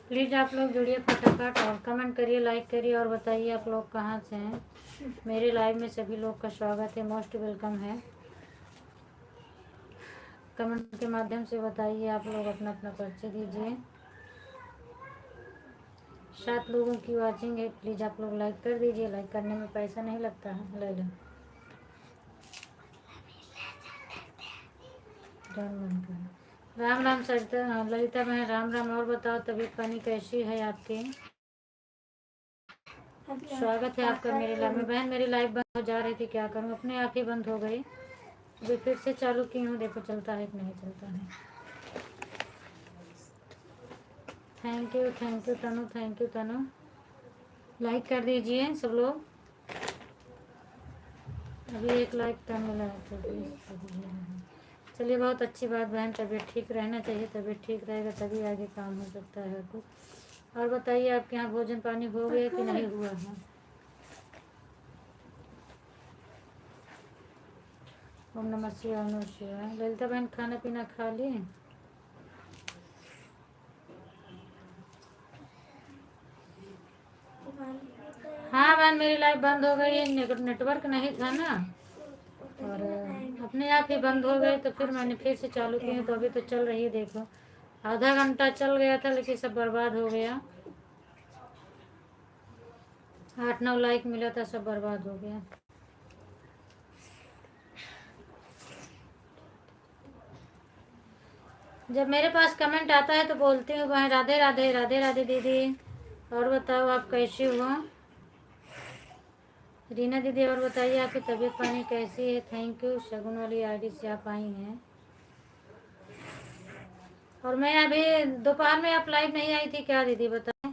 Please आप लोग जुड़िए फटाफट और कमेंट करिए, लाइक करिए और बताइए आप लोग कहाँ से हैं। मेरे लाइव में सभी लोग का स्वागत है, मोस्ट वेलकम है। कमेंट के माध्यम से बताइए, आप लोग अपना अपना परिचय दीजिए। 7 लोगों की वॉचिंग है, प्लीज़ आप लोग लाइक कर दीजिए। लाइक करने में पैसा नहीं लगता है, ले लें। राम राम सरिता ललिता बहन, राम राम। और बताओ तबीयत पानी कैसी है आपकी? स्वागत है आपका मेरे लाइव में। बहन मेरी लाइव बंद हो जा रही थी, क्या करूं, अपने आप ही बंद हो गई। अभी फिर से चालू की हूँ, देखो चलता है कि नहीं चलता है। Thank you Tanu, thank you Tanu. Like कर दीजिए सब लोग। अभी एक लाइक का मिला है तो चलिए, बहुत अच्छी बात बहन। तबीयत ठीक रहना चाहिए, तबीयत ठीक रहेगा तभी आगे काम हो सकता है कुछ। और बताइए आपके यहाँ भोजन पानी हो गया कि नहीं हुआ है? ओम नमः शिवाय, ओम नमः शिवाय। ललिता बहन खाना पीना खा ली? हाँ बहन मेरी लाइफ बंद हो गई, नेटवर्क नहीं था ना, और अपने आप ही बंद हो गए। तो फिर मैंने फिर से चालू की, तो अभी तो चल रही है। देखो आधा घंटा चल गया था लेकिन सब बर्बाद हो गया। 8-9 लाइक मिला था, सब बर्बाद हो गया। जब मेरे पास कमेंट आता है तो बोलती हूँ भाई राधे राधे, राधे राधे दीदी। और बताओ आप कैसी हो? रीना दीदी और बताइए आपकी तबीयत पानी कैसी है? थैंक यू, शगुन वाली आईडी से आप आई हैं। और मैं अभी दोपहर में आप लाइव नहीं आई थी क्या दीदी, बताएं?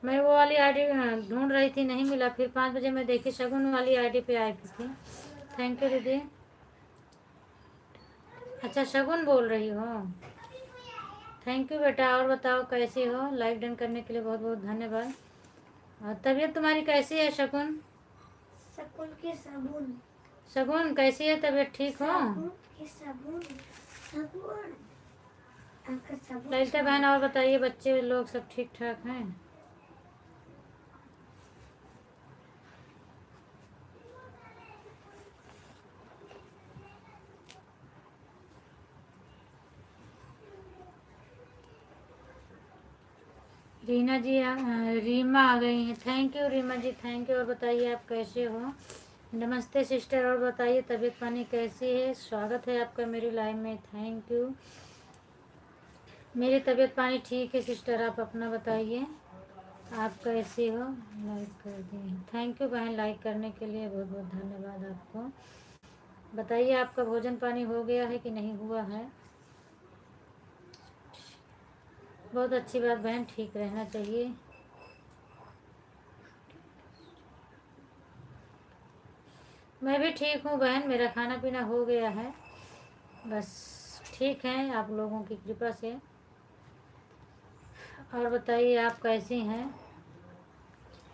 मैं वो वाली आईडी ढूंढ रही थी, नहीं मिला। फिर 5 बजे मैं देखी शगुन वाली आईडी पे आई थी। थैंक यू दीदी। अच्छा शगुन बोल रही हो, थैंक यू बेटा। और बताओ कैसी हो? लाइक डन करने के लिए बहुत बहुत धन्यवाद। और तबीयत तुम्हारी कैसी है शगुन? शगुन की साबुन। शगुन कैसी है तबीयत, ठीक हो? ललिता बहन और बताइए, बच्चे लोग सब ठीक ठाक हैं? रीना जी रीमा आ गई हैं। Thank you Reema ji, thank you. और बताइए आप कैसे हो? नमस्ते सिस्टर। और बताइए तबीयत पानी कैसी है? स्वागत है आपका मेरी लाइव में, थैंक यू। मेरी तबीयत पानी ठीक है सिस्टर, आप अपना बताइए आप कैसी हो? लाइक कर दिए, थैंक यू बहन। लाइक करने के लिए बहुत बहुत धन्यवाद आपको। बताइए आपका भोजन पानी हो गया है कि नहीं हुआ है? बहुत अच्छी बात बहन, ठीक रहना चाहिए। मैं भी ठीक हूँ बहन, मेरा खाना पीना हो गया है, बस ठीक है आप लोगों की कृपा से। और बताइए आप कैसी हैं?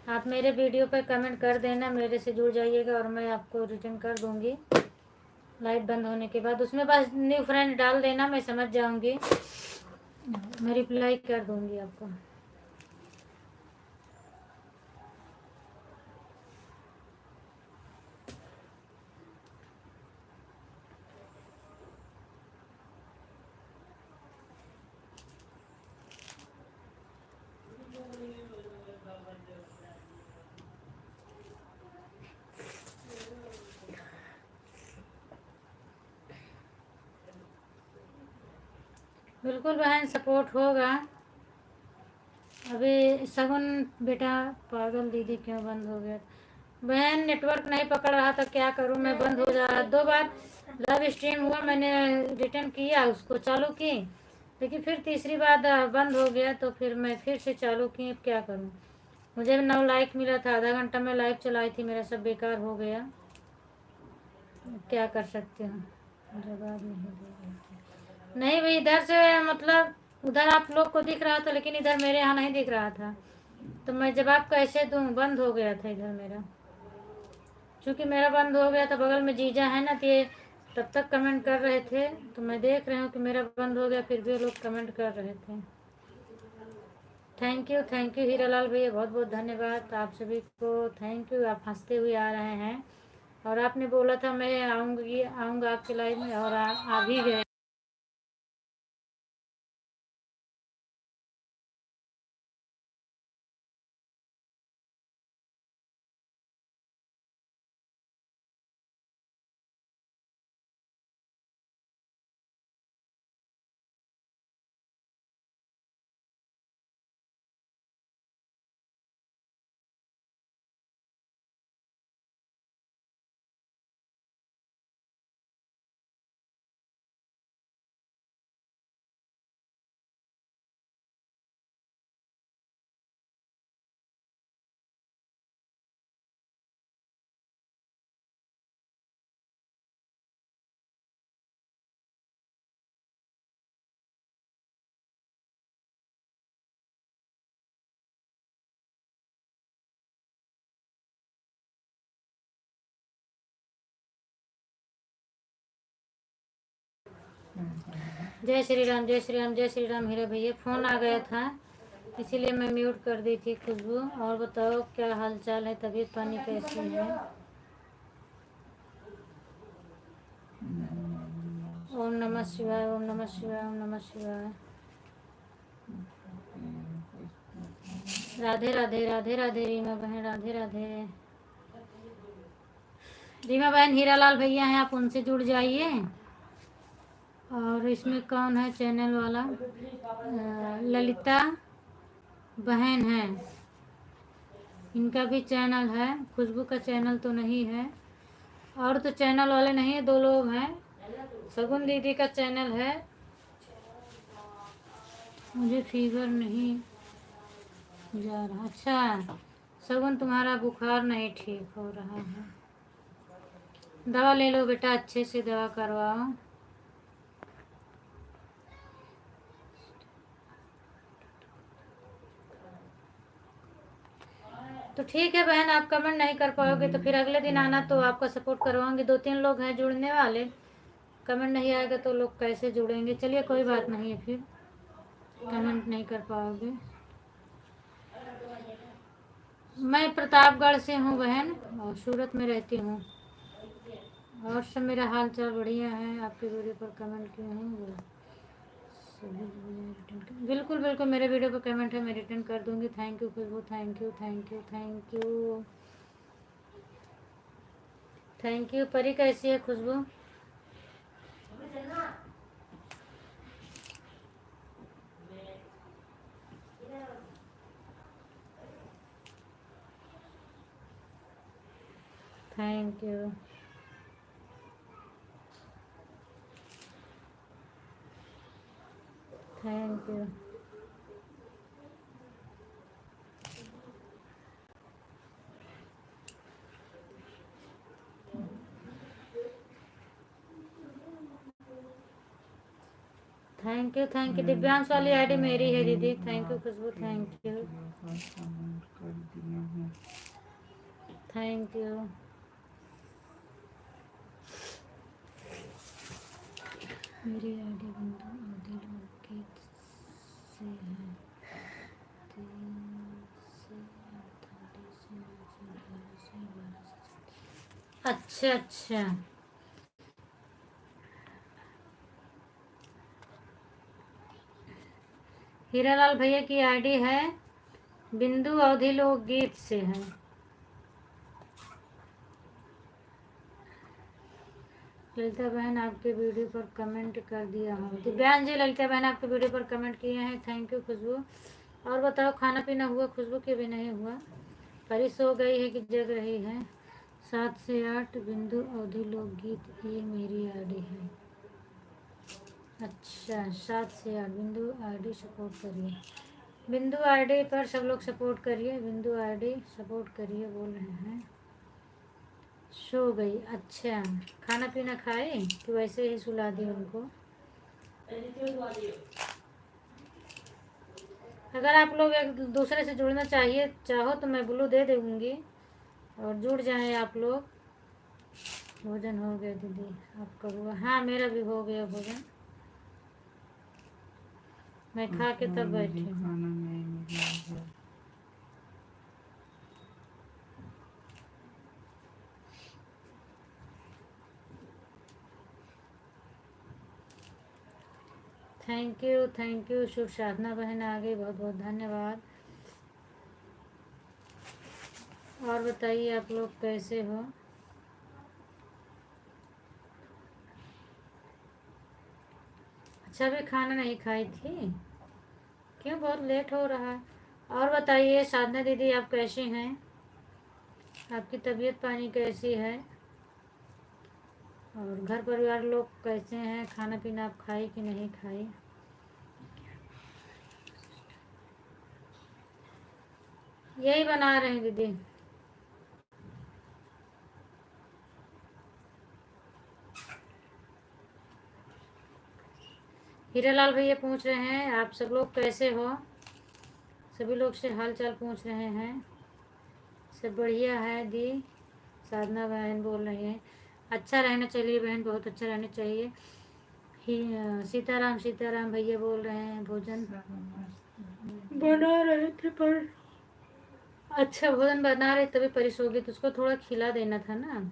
आप मेरे वीडियो पर कमेंट कर देना, मेरे से जुड़ जाइएगा और मैं आपको रिटर्न कर दूँगी लाइट बंद होने के बाद। उसमें बस न्यू फ्रेंड डाल देना, मैं समझ जाऊँगी, मैं रिप्लाई कर दूँगी आपको। बिल्कुल बहन, सपोर्ट होगा। अभी सगुन बेटा पागल, दीदी क्यों बंद हो गया? बहन नेटवर्क नहीं पकड़ रहा था, क्या करूं मैं, बंद हो जा रहा। 2 बार लाइव स्ट्रीम हुआ, मैंने रिटर्न किया, उसको चालू की, लेकिन फिर तीसरी बार बंद हो गया। तो फिर मैं फिर से चालू की, अब क्या करूं? मुझे 9 लाइक मिला था, आधा घंटा में लाइव चलाई थी, मेरा सब बेकार हो गया। क्या कर सकते हूँ, जवाब नहीं दे रही थी। नहीं भाई, इधर से मतलब उधर आप लोग को दिख रहा था, लेकिन इधर मेरे यहाँ नहीं दिख रहा था, तो मैं जवाब कैसे दूँ? बंद हो गया था इधर मेरा। चूँकि मेरा बंद हो गया था, बगल में जीजा है ना, तो ये तब तक कमेंट कर रहे थे, तो मैं देख रही हूँ कि मेरा बंद हो गया, फिर भी लोग कमेंट कर रहे थे। थैंक यू हीरालाल भैया, बहुत बहुत धन्यवाद आप सभी को। थैंक यू, आप हंसते हुए आ रहे हैं। और आपने बोला था मैं आऊँगा आपके लाइव में, और आ भी गए। जय श्री राम, जय श्री राम, जय श्री राम। हीरा भैया, फ़ोन आ गया था इसीलिए मैं म्यूट कर दी थी। खुशबू, और बताओ क्या हाल चाल है, तबीयत पानी कैसी है? ओम नमः शिवाय, ओम नमः शिवाय, ओम नमः शिवाय। राधे राधे, राधे राधे रीमा बहन, राधे राधे। रीमा बहन, हीरालाल भैया हैं, आप उनसे जुड़ जाइए। और इसमें कौन है चैनल वाला? ललिता बहन है, इनका भी चैनल है। खुशबू का चैनल तो नहीं है, और तो चैनल वाले नहीं है, 2 लोग हैं। सगुन दीदी का चैनल है। मुझे फीवर नहीं जा रहा। अच्छा सगुन, तुम्हारा बुखार नहीं ठीक हो रहा है, दवा ले लो बेटा, अच्छे से दवा करवाओ। तो ठीक है बहन, आप कमेंट नहीं कर पाओगे तो फिर अगले दिन आना, तो आपका सपोर्ट करवाऊंगी। 2-3 लोग हैं जुड़ने वाले, कमेंट नहीं आएगा तो लोग कैसे जुड़ेंगे? चलिए कोई बात नहीं है, फिर कमेंट नहीं कर पाओगे। मैं प्रतापगढ़ से हूँ बहन, और सूरत में रहती हूँ। और सब मेरा हाल चाल बढ़िया है। आपके वीडियो पर कमेंट किए हैं वो सभी रिटर्न कर, बिल्कुल बिल्कुल, मेरे वीडियो पर कमेंट है, मैं रिटर्न कर दूँगी। Thank you Khushboo, thank you thank you thank you thank you. Pari कैसी है Khushboo? Thank you. Thank you. Thank you. Divyansh वाली आईडी मेरी है दीदी। Thank you Khushboo, thank you thank you. मेरी आईडी बंधु आदि लोकगीत से है। 3 से 48 से 9 से 11 से 12 से। अच्छा अच्छा, हीरालाल भैया की आईडी है बिंदु अवधि लोकगीत से है। ललिता बहन आपके वीडियो पर कमेंट कर दिया हूँ। दिव्यांश जी, ललिता बहन आपके वीडियो पर कमेंट किए हैं, थैंक यू खुशबू। और बताओ खाना पीना हुआ? खुशबू के भी नहीं हुआ, परी सो गई है कि जग रही है? 7 से 8 बिंदु अवधि लोकगीत, ये मेरी आईडी है। अच्छा 7 से 8 बिंदु आईडी सपोर्ट करिए। बिंदु आईडी पर सब लोग सपोर्ट करिए, बिंदु आईडी सपोर्ट करिए बोल रहे हैं। सो गई? अच्छा, खाना पीना खाए कि वैसे ही सुला दी उनको? अगर आप लोग एक दूसरे से जुड़ना चाहो तो मैं ब्लू दे दूँगी, और जुड़ जाएं आप लोग। भोजन हो गया दीदी, आपका हुआ? हाँ मेरा भी हो गया भोजन, मैं खा के तब बैठी हूँ। Thank you. शुभ साधना बहन आ गई, बहुत बहुत धन्यवाद। और बताइए आप लोग कैसे हो? अच्छा, भी खाना नहीं खाई थी? क्यों, बहुत लेट हो रहा है। और बताइए साधना दीदी, आप कैसे हैं? आपकी तबीयत पानी कैसी है? और घर परिवार लोग कैसे हैं? खाना पीना आप खाई कि नहीं खाई? यही बना रहे हैं दीदी। हीरालाल भैया पूछ रहे हैं आप सब लोग कैसे हो? सभी लोग से हाल चाल पूछ रहे हैं। सब बढ़िया है दी। साधना बहन बोल रही है अच्छा रहना चाहिए बहन, बहुत अच्छा रहना चाहिए। सीताराम सीताराम भैया बोल रहे हैं भोजन बना रहे थे पर अच्छा भोजन बना रहे तभी परिस हो गई, तो उसको थोड़ा खिला देना था ना।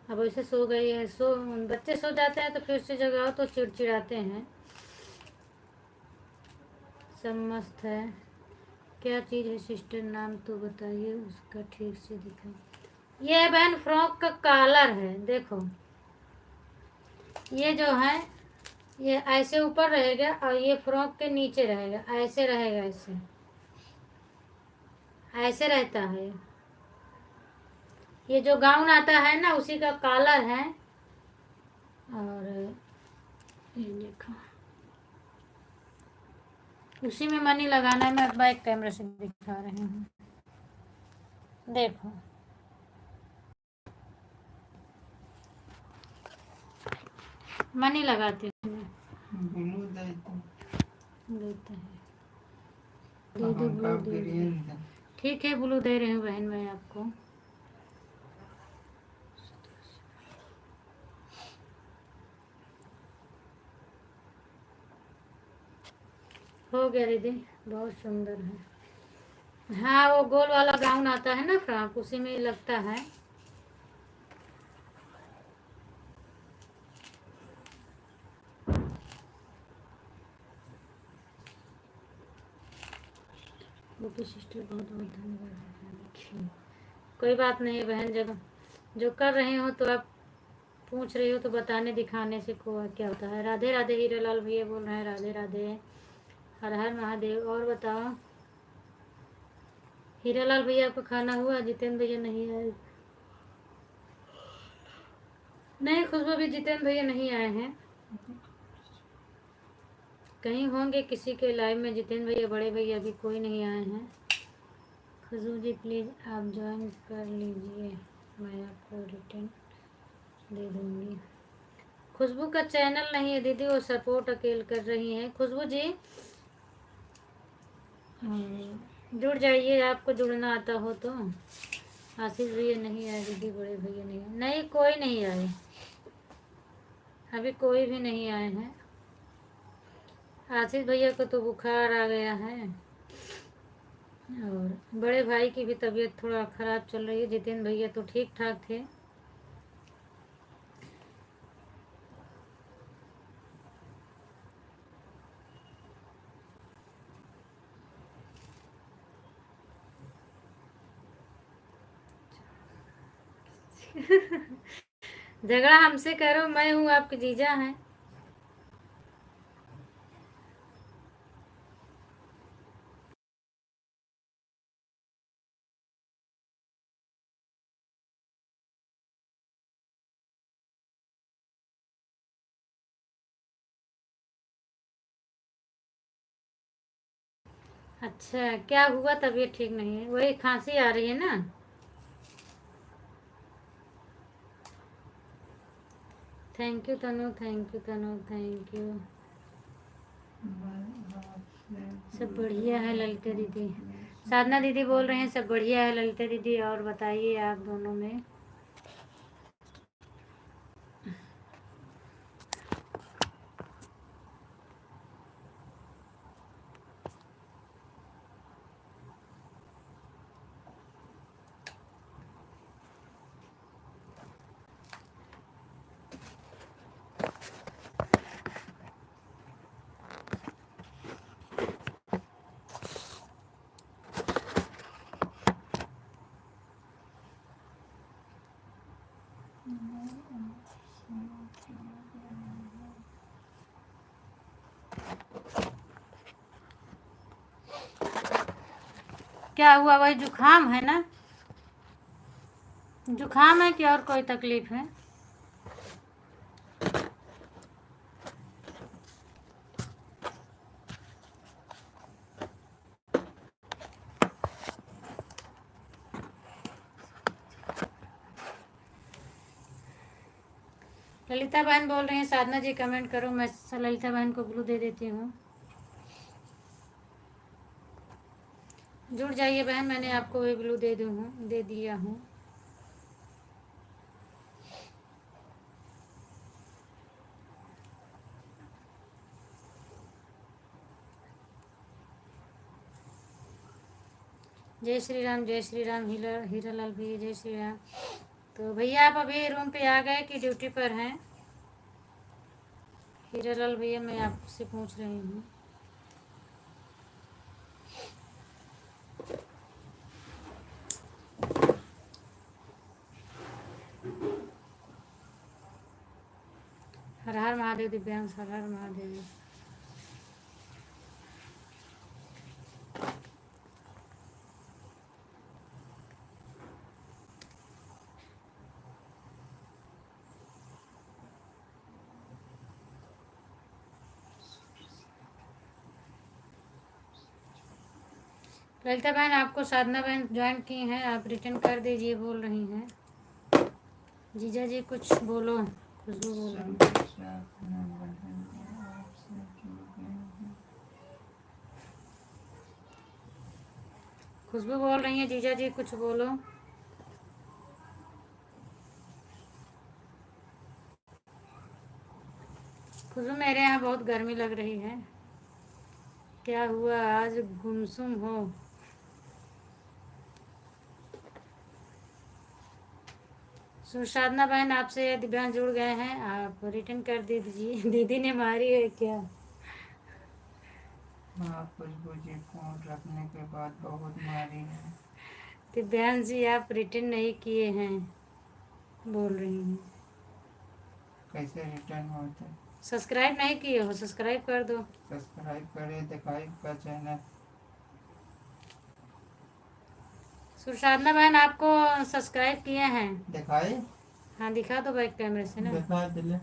अब वैसे सो गई है। बच्चे सो जाते हैं तो फिर से जगाओ तो चिड़चिड़ाते हैं। सब मस्त है। क्या चीज़ है सिस्टर, नाम तो बताइए उसका ठीक से दिखाई। ये बहन फ्रॉक का कॉलर है, देखो ये जो है ये ऐसे ऊपर रहेगा और ये फ्रॉक के नीचे रहेगा, ऐसे रहेगा, ऐसे ऐसे रहता है। ये जो गाउन आता है ना उसी का कॉलर है। और ये देखो उसी में मनी लगाना है। मैं बैक कैमरा से दिखा रही हूँ, देखो मनी लगाती हूँ देते हैं दीदी ब्लू दे। ठीक है ब्लू दे रही हूँ बहन मैं आपको। हो गया दीदी, बहुत सुंदर है। हाँ वो गोल वाला गाउन आता है ना फ्रॉक, उसी में लगता है। ओके सिस्टर, बहुत बहुत धन्यवाद। कोई बात नहीं बहन, जब जो कर रहे हो तो आप पूछ रही हो तो बताने दिखाने से को क्या होता है। राधे राधे हीरालाल भैया बोल रहे हैं राधे राधे, हर हर महादेव। और बताओ हीरालाल भैया आपका खाना हुआ? जितेंद्र भैया नहीं आए? नहीं खुशबू भी जितेंद्र भैया नहीं आए हैं, कहीं होंगे किसी के लाइव में। जितेंद्र भैया बड़े भैया अभी कोई नहीं आए हैं। खुशबू जी प्लीज़ आप ज्वाइन कर लीजिए, मैं आपको रिटर्न दे दूँगी। खुशबू का चैनल नहीं है दीदी, वो सपोर्ट अकेले कर रही हैं। खुशबू जी जुड़ जाइए, आपको जुड़ना आता हो तो। आशीष भैया नहीं आए दीदी, बड़े भैया नहीं आए, नहीं कोई नहीं आए, अभी कोई भी नहीं आए हैं। आशीष भैया को तो बुखार आ गया है और बड़े भाई की भी तबीयत थोड़ा ख़राब चल रही है। जितेंद्र भैया तो ठीक ठाक थे। झगड़ा हमसे करो, मैं हूँ आपके जीजा हैं। अच्छा क्या हुआ, तबीयत ठीक नहीं है? वही खांसी आ रही है ना? Thank you Tanu, thank you Tanu, thank you. सब बढ़िया है ललिता दीदी। साधना दीदी बोल रहे हैं सब बढ़िया है ललिता दीदी। और बताइए आप दोनों में। क्या हुआ, वही जुकाम है ना? जुकाम है कि और कोई तकलीफ है? ललिता बहन बोल रही हैं साधना जी कमेंट करो, मैं ललिता बहन को ग्लू दे देती हूँ। जुड़ जाइए बहन, मैंने आपको भी ग्लू दे दिया हूँ। जय श्री राम, जय श्री राम। हीरा लाल भैया जय श्री राम। तो भैया आप अभी रूम पे आ गए कि ड्यूटी पर हैं? हीरा लाल भैया मैं आपसे पूछ रही हूँ। हर हर महादेव दिव्यांश, हर हर महादेव। ललिता बहन आपको साधना बहन ज्वाइन की हैं, आप रिटर्न कर दीजिए, बोल रही हैं। जीजा जी कुछ बोलो, खुशबू बोल रही हैं। खुशबू बोल रही हैं, जीजा जी कुछ बोलो। खुशबू मेरे यहाँ बहुत गर्मी लग रही है। क्या हुआ, आज गुमसुम हो? सुसाधना बहन आपसे दिव्यांश जुड़ गए हैं, आप रिटर्न कर दीजिए। दीदी ने मारी है क्या? हाँ खुशबू जी, फोन रखने के बाद बहुत मारी है। दिव्यांश जी आप रिटर्न नहीं किए हैं, बोल रही हैं। कैसे रिटर्न होते? सब्सक्राइब नहीं किए हो, सब्सक्राइब कर दो। सब्सक्राइब करे, दिखाई का चैनल। सुसाधना बहन आपको सब्सक्राइब किए हैं? दिखाई? हाँ दिखा दो बैक कैमरे से ना। दिखा दिले।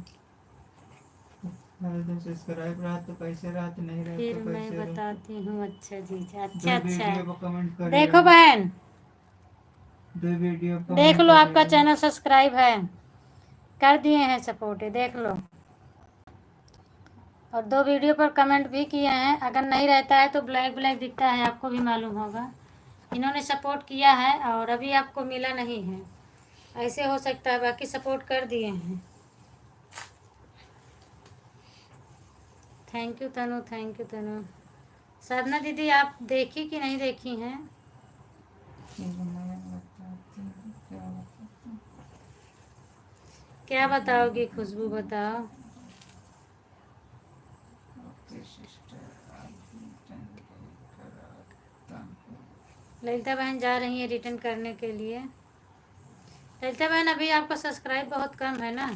सब्सक्राइब रहा तो पैसे रहा, तो नहीं रहा फिर तो मैं पैसे रहा। बताती हूँ। अच्छा जी, अच्छा दो अच्छा। वीडियो को कमेंट कर देखो बहन, दो वीडियो को देख लो आपका चैनल सब्सक्राइब है, कर दिए हैं सपोर्ट, देख लो। और 2 वीडियो पर कमेंट भी किए हैं। अगर नहीं रहता है तो ब्लैक ब्लैक दिखता है, आपको भी मालूम होगा। इन्होंने सपोर्ट किया है और अभी आपको मिला नहीं है, ऐसे हो सकता है, बाकी सपोर्ट कर दिए हैं। Thank you Tanu, thank you Tanu. Sadhana दीदी आप देखी कि नहीं देखी हैं? क्या बताओगी खुशबू, बताओ। ललिता बहन जा रही है रिटर्न करने के लिए। ललिता बहन अभी आपका सब्सक्राइब बहुत कम है ना?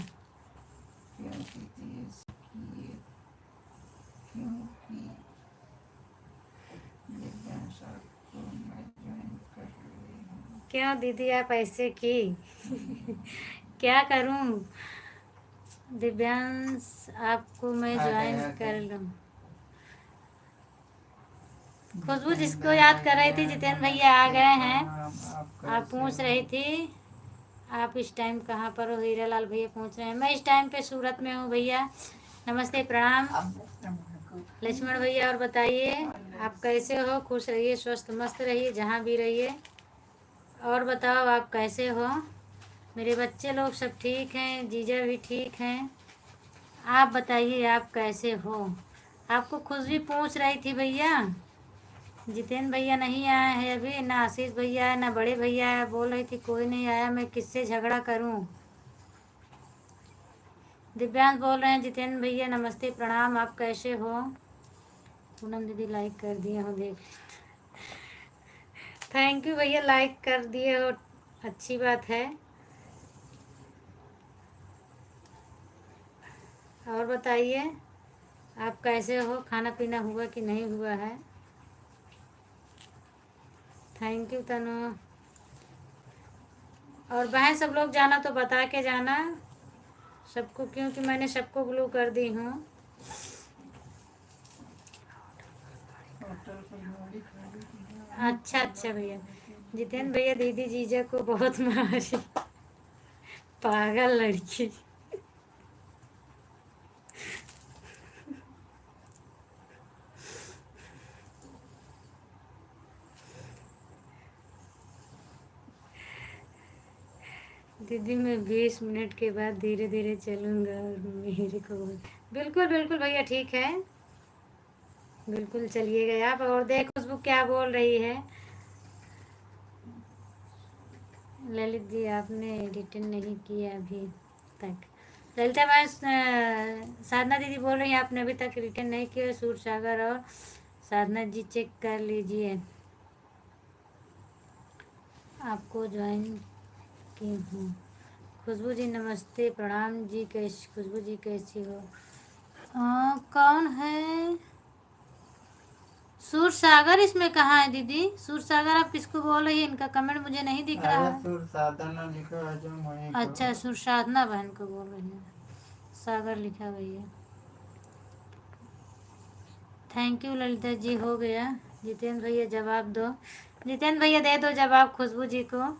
क्यों दीदी आप ऐसे की? क्या करूं दिव्यांश, आपको मैं ज्वाइन कर लूं? खुशबू जिसको याद कर रही थी, जितेंद्र भैया आ गए हैं। आप पूछ रही थी आप इस टाइम कहाँ पर हो? हीरा लाल भैया पूछ रहे हैं। मैं इस टाइम पे सूरत में हूँ भैया। नमस्ते, प्रणाम लक्ष्मण भैया। और बताइए आप कैसे हो? खुश रहिए, स्वस्थ मस्त रहिए, जहाँ भी रहिए। और बताओ आप कैसे हो? मेरे बच्चे लोग सब ठीक हैं, जीजा भी ठीक हैं। आप बताइए आप कैसे हो? आपको खुशबू पूछ रही थी भैया, जितेंद्र भैया नहीं आए हैं अभी, ना आशीष भैया है, ना बड़े भैया है। बोल रही थी कोई नहीं आया, मैं किससे झगड़ा करूं? दिव्यांश बोल रहे हैं जितेंद्र भैया नमस्ते प्रणाम, आप कैसे हो? पूनम दीदी लाइक कर दिए हो, देख। थैंक यू भैया, लाइक कर दिए हो, अच्छी बात है। और बताइए आप कैसे हो, खाना पीना हुआ कि नहीं हुआ है? Thank you Tanu. और बहन सब लोग जाना तो बता के जाना सबको, क्योंकि मैंने सबको ब्लू कर दी हूँ। होटल की गाड़ी खाली की है। अच्छा अच्छा भैया। जितेंद्र भैया दीदी जीजा को बहुत मारी, पागल लड़की। दीदी मैं 20 मिनट के बाद धीरे धीरे चलूँगा और मेरे को बिल्कुल बिल्कुल भैया, ठीक है, बिल्कुल चलिएगा आप। और देख खुशबू क्या बोल रही है। ललित जी आपने रिटर्न नहीं किया अभी तक। ललिता मैं साधना दीदी बोल रही हैं आपने अभी तक रिटर्न नहीं किया। सूर सागर और साधना जी चेक कर लीजिए, आपको ज्वाइन की हूँ। खुशबू जी नमस्ते, प्रणाम जी, कैसी खुशबू जी कैसी हो? कौन है सूर सागर? इसमें कहाँ है दीदी सूर सागर? आप किसको बोल रही है? इनका कमेंट मुझे नहीं दिख रहा है। सुर साधना लिखा है जो वहीं अच्छा सूर साधना बहन को बोल रही है, सागर लिखा भैया। थैंक यू ललिता जी, हो गया। जितेंद्र भैया जवाब दो, जितेंद्र भैया दे दो जवाब खुशबू जी को।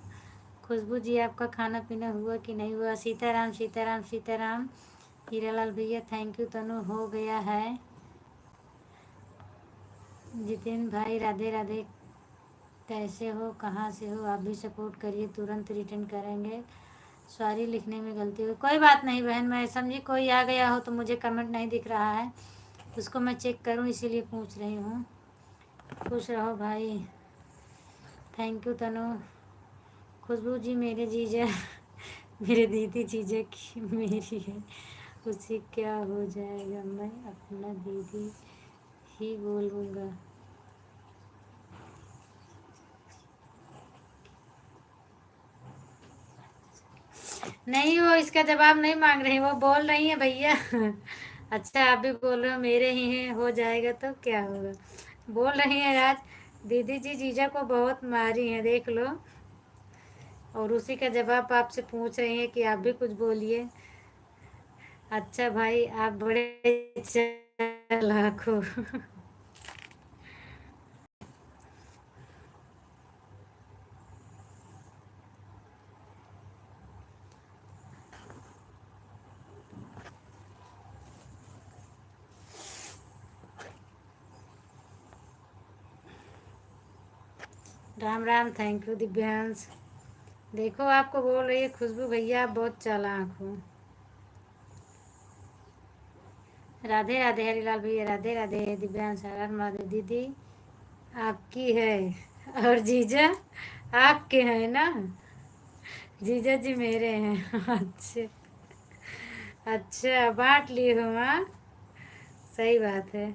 खुशबू जी आपका खाना पीना हुआ कि नहीं हुआ? सीताराम सीताराम सीताराम। हीरालाल भैया थैंक यू। तनु हो गया है। जितेंद्र भाई राधे राधे, कैसे हो, कहाँ से हो? आप भी सपोर्ट करिए, तुरंत रिटर्न करेंगे। सॉरी लिखने में गलती हुई, कोई बात नहीं बहन, मैं समझी कोई आ गया हो तो मुझे कमेंट नहीं दिख रहा है, उसको मैं चेक करूं इसीलिए पूछ रही हूँ। खुश रहो भाई। थैंक यू तनु। खुशबू जी मेरे जीजा मेरे दीदी जीजा की मेरी है, उसे क्या हो जाएगा, मैं अपना दीदी ही बोलूँगा। नहीं वो इसका जवाब नहीं मांग रही, वो बोल रही है भैया अच्छा आप भी बोल रहे हो मेरे ही हैं, हो जाएगा तो क्या होगा। बोल रही हैं आज दीदी जी जीजा को बहुत मारी हैं, देख लो। और उसी का जवाब आपसे पूछ रही हैं कि आप भी कुछ बोलिए। अच्छा भाई आप बड़े चालाक हो राम राम। Thank you Divyansh. देखो आपको बोल रही है खुशबू भैया आप बहुत चालाक हो। राधे राधे हरिलाल भैया, राधे राधे। दिव्यांश हर हर महादेव। दीदी आपकी है और जीजा आपके हैं ना? जीजा जी मेरे हैं अच्छा अच्छा, बांट लिए हो? हाँ सही बात है।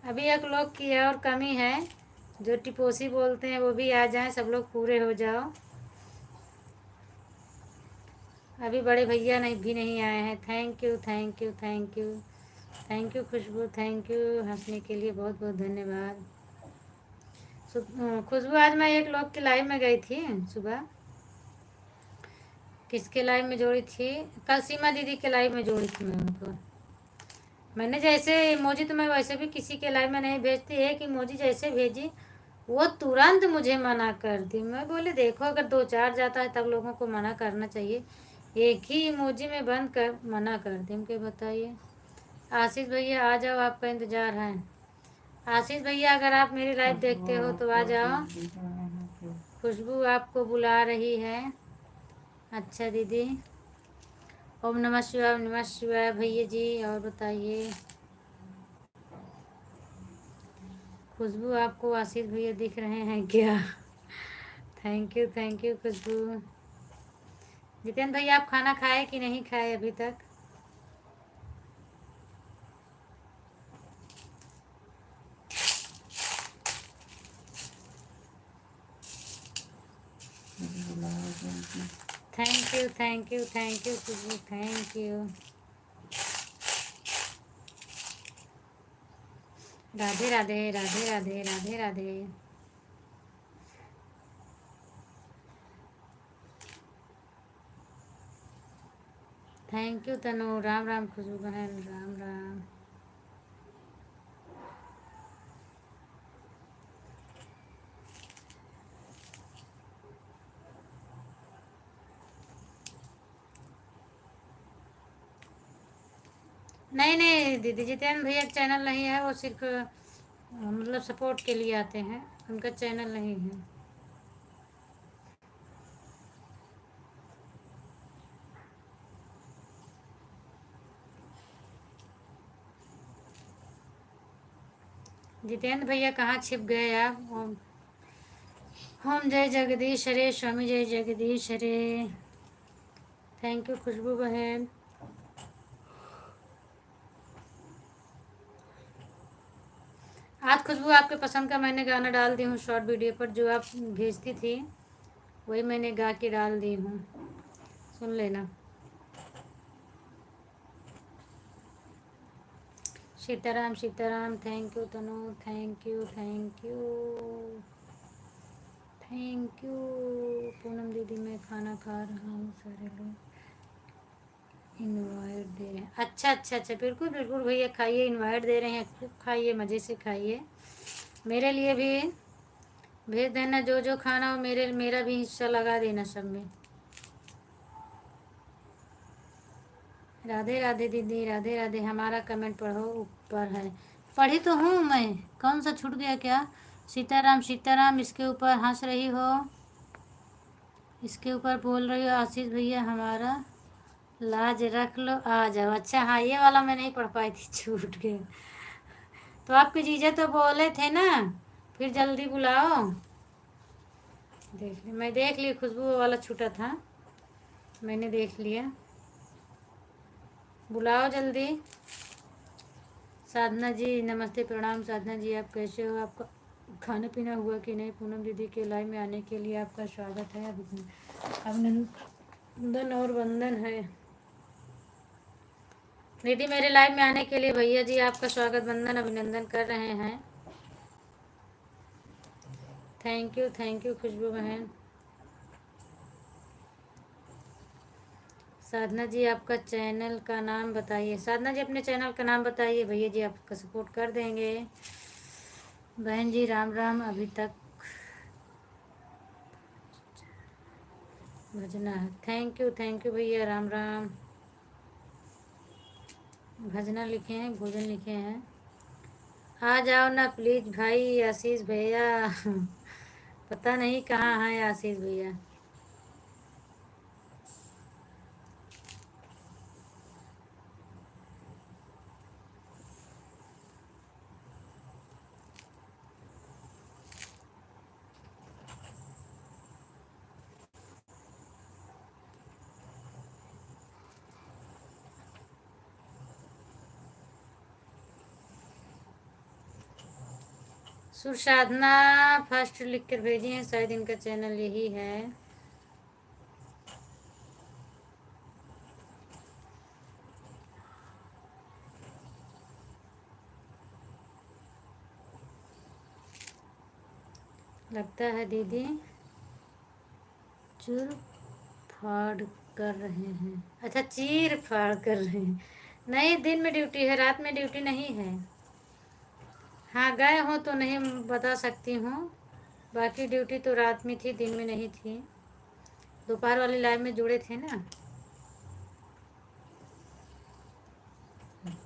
अभी एक लोग की और कमी है, जो टिपोसी बोलते हैं वो भी आ जाएं, सब लोग पूरे हो जाओ। अभी बड़े भैया नहीं भी नहीं आए हैं। Thank you thank you thank you thank you Khushboo, thank you हंसने के लिए बहुत बहुत धन्यवाद। खुशबू आज मैं एक लोग के लाइव में गई थी सुबह। किसके लाइव में जोड़ी थी? कल सीमा दीदी के लाइव में जोड़ी थी मैं उनको। मैंने जैसे इमोजी तो मैं वैसे भी किसी के लाइव में नहीं भेजती है कि इमोजी जैसे भेजी वो तुरंत मुझे मना कर दी। मैं बोले देखो अगर दो चार जाता है तब लोगों को मना करना चाहिए, एक ही इमोजी में बंद कर मना कर दी के बताइए। आशीष भैया आ जाओ, आपका इंतज़ार है। आशीष भैया अगर आप मेरी लाइव देखते हो तो आ जाओ। खुशबू आपको बुला रही है। अच्छा दीदी, ओम नमः शिवाय, ओम नमः शिवाय भैया जी। और बताइए खुशबू आपको आशीष भैया दिख रहे हैं क्या? थैंक यू खुशबू। जितेंद्र भैया आप खाना खाए कि नहीं खाए अभी तक? बुलाओ जल्दी। Thank you thank you thank you Khushboo, thank you. Radhe Radhe Radhe Radhe Radhe Radhe. Thank you Tanu, Ram Ram Khushboo बहन, राम राम। नहीं नहीं दीदी, जितेंद्र भैया का चैनल नहीं है, वो सिर्फ मतलब सपोर्ट के लिए आते हैं, उनका चैनल नहीं है। जितेंद्र भैया कहाँ छिप गए आप? ओम जय जगदीश हरे, स्वामी जय जगदीश हरे। थैंक यू खुशबू बहन। आज खुशबू आपके पसंद का मैंने गाना डाल दी हूँ शॉर्ट वीडियो पर, जो आप भेजती थी वही मैंने गा के डाल दी हूँ, सुन लेना। Sitaram Sitaram, thank you Tanu, thank you thank you thank you. Poonam दीदी मैं खाना खा रहा हूँ, सारे लोग इनवाइट दे रहे हैं। अच्छा अच्छा अच्छा, बिल्कुल बिल्कुल भैया खाइए, इनवाइट दे रहे हैं, खूब खाइए, मज़े से खाइए। मेरे लिए भी भेज देना, जो जो खाना हो, मेरा भी हिस्सा लगा देना सब में। राधे राधे दीदी, राधे राधे। हमारा कमेंट पढ़ो, ऊपर है। पढ़ी तो हूँ मैं, कौन सा छूट गया क्या? सीताराम सीताराम, इसके ऊपर हंस रही हो, इसके ऊपर बोल रही हो आशीष भैया हमारा लाज रख लो, आ जाओ। अच्छा हाँ, ये वाला मैं नहीं पढ़ पाई थी, छूट गया। तो आपके जीजा तो बोले थे ना, फिर जल्दी बुलाओ। देख ली, मैं देख ली, खुशबू वाला छूटा था, मैंने देख लिया। बुलाओ जल्दी। साधना जी नमस्ते, प्रणाम साधना जी, आप कैसे हो? आपका खाना पीना हुआ कि नहीं? पूनम दीदी के लाइव में आने के लिए आपका स्वागत है, अभिनंदन और वंदन है। दीदी मेरे लाइव में आने के लिए भैया जी आपका स्वागत, वंदन, अभिनंदन कर रहे हैं। थैंक यू खुशबू बहन। साधना जी आपका चैनल का नाम बताइए। साधना जी अपने चैनल का नाम बताइए, भैया जी आपका सपोर्ट कर देंगे। बहन जी राम राम, अभी तक भजना है। थैंक यू भैया, राम राम। भजना लिखे हैं, भोजन लिखे हैं। आ जाओ ना प्लीज़ भाई आशीष भैया। पता नहीं कहाँ है आशीष भैया। सुरसाधना फर्स्ट लिख कर भेजी है, शायद इनका चैनल यही है। लगता है दीदी चूर फाड़ कर रहे हैं। अच्छा, चीर फाड़ कर रहे हैं। नहीं, दिन में ड्यूटी है, रात में ड्यूटी नहीं है। हाँ गए हो तो नहीं बता सकती हूँ, बाकी ड्यूटी तो रात में थी, दिन में नहीं थी। दोपहर वाली लाइव में जुड़े थे ना।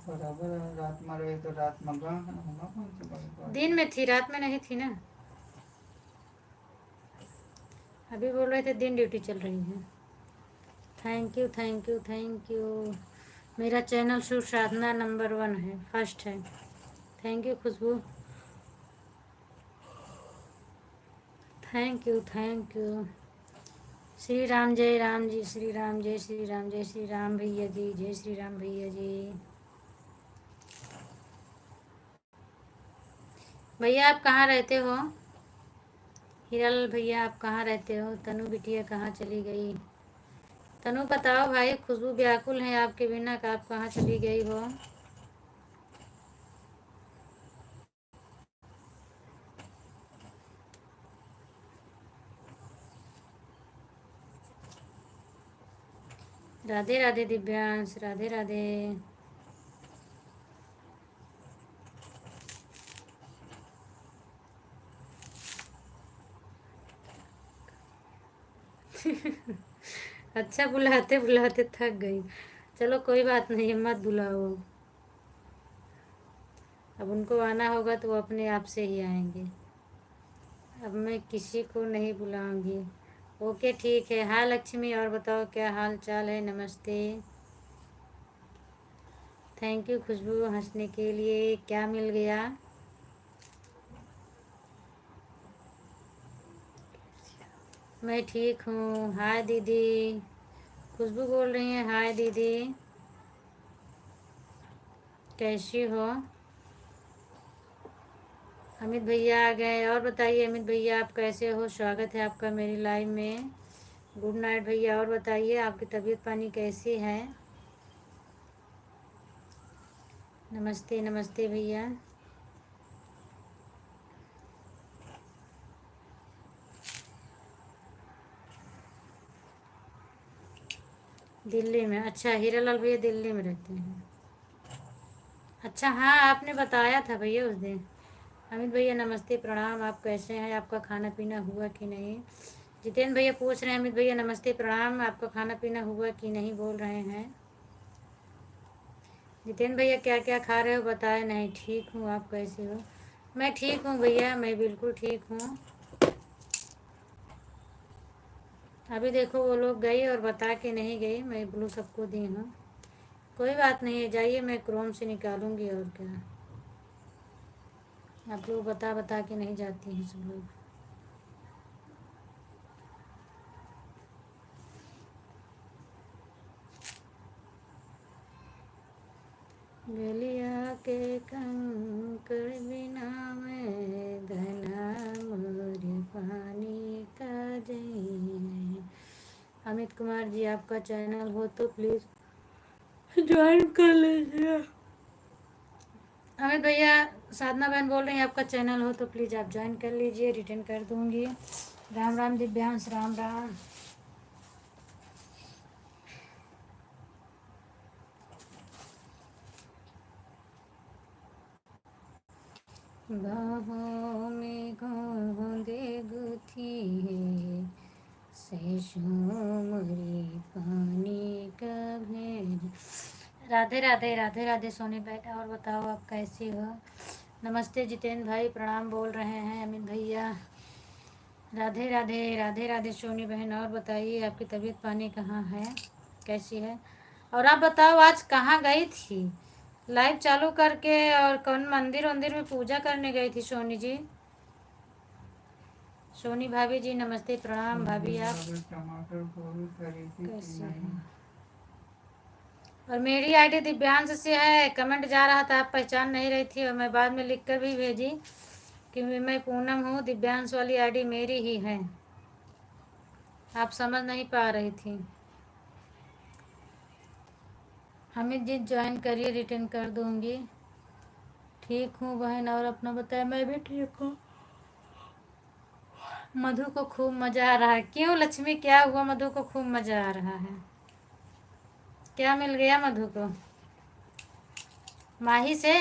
बराबर है, रात में रहे तो रात में गए हैं, हम कौन से बड़े दिन में थी, रात में नहीं थी ना। अभी बोल रहे थे दिन ड्यूटी चल रही है। Thank you. मेरा चैनल सुसाधना नंबर 1 है, फर्स्ट है। Thank you Khushboo, thank you. Shri Ram जय राम जी, श्री राम जय श्री राम, जय श्री राम भैया जी, जय श्री राम भैया जी। भैया आप कहाँ रहते हो? हीरालाल भैया आप कहाँ रहते हो? तनु बिटिया कहाँ चली गई? तनु बताओ भाई, खुशबू व्याकुल है आपके बिना का, आप कहाँ चली गई हो? राधे राधे दिव्यांश, राधे राधे। अच्छा, बुलाते बुलाते थक गई। चलो कोई बात नहीं, मत बुलाओ। अब उनको आना होगा तो वो अपने आप से ही आएंगे। अब मैं किसी को नहीं बुलाऊंगी। ओके ठीक है। हाँ लक्ष्मी, और बताओ क्या हाल चाल है? नमस्ते। थैंक यू खुशबू हंसने के लिए। क्या मिल गया? मैं ठीक हूँ। हाय दीदी, खुशबू बोल रही है। हाय दीदी, कैसी हो? अमित भैया आ गए। और बताइए अमित भैया, आप कैसे हो? स्वागत है आपका मेरी लाइव में। गुड नाइट भैया। और बताइए आपकी तबीयत पानी कैसी है? नमस्ते नमस्ते भैया। दिल्ली में? अच्छा, हीरालाल भैया दिल्ली में रहते हैं। अच्छा हाँ, आपने बताया था भैया उस दिन। अमित भैया नमस्ते प्रणाम, आप कैसे हैं? आपका खाना पीना हुआ कि नहीं? जितेंद्र भैया पूछ रहे हैं अमित भैया नमस्ते प्रणाम, आपका खाना पीना हुआ कि नहीं, बोल रहे हैं। जितेंद्र भैया क्या क्या खा रहे हो बताए नहीं। ठीक हूँ, आप कैसे हो? मैं ठीक हूँ भैया, मैं बिल्कुल ठीक हूँ। अभी देखो वो लोग गई और बता के नहीं गई, मैं ब्लू सबको दी हूँ। कोई बात नहीं है, जाइए मैं क्रोम से निकालूंगी। और क्या, आप लोग बता बता के नहीं जाती हैं सब लोग। गलिया के कंकड़ बिना मैं घना मोर पानी का जई। अमित कुमार जी, आपका चैनल हो तो प्लीज़ ज्वाइन कर लीजिए। अमित भैया, साधना बहन बोल रही हैं आपका चैनल हो तो प्लीज़ आप ज्वाइन कर लीजिए, रिटर्न कर दूंगी। राम राम दिव्यांश, राम राम। बाहों में गोंदे गुथी है, सहसो मोरे पानी का भेद। राधे राधे, राधे राधे सोनी बेटा। और बताओ आप कैसी हो? नमस्ते जितेंद्र भाई, प्रणाम बोल रहे हैं अमित भैया। राधे राधे, राधे राधे सोनी बहन। और बताइए आपकी तबीयत पानी कहाँ है, कैसी है? और आप बताओ आज कहाँ गई थी लाइव चालू करके? और कौन मंदिर वंदिर में पूजा करने गई थी सोनी जी? सोनी भाभी जी नमस्ते प्रणाम। भाभी आप टमाटर गोभी खरीदी कि कैसे नहीं? हैं? और मेरी आईडी दिव्यांश से है। कमेंट जा रहा था, आप पहचान नहीं रही थी, और मैं बाद में लिख कर भी भेजी कि मैं पूनम हूँ, दिव्यांश वाली आईडी मेरी ही है। आप समझ नहीं पा रही थी। अमित जी ज्वाइन करिए, रिटर्न कर दूंगी। ठीक हूँ बहन, और अपना बताए? मैं भी ठीक हूँ। मधु को खूब मजा आ रहा है। क्यों लक्ष्मी, क्या हुआ? मधु को खूब मजा आ रहा है? क्या मिल गया मधु को? माही से?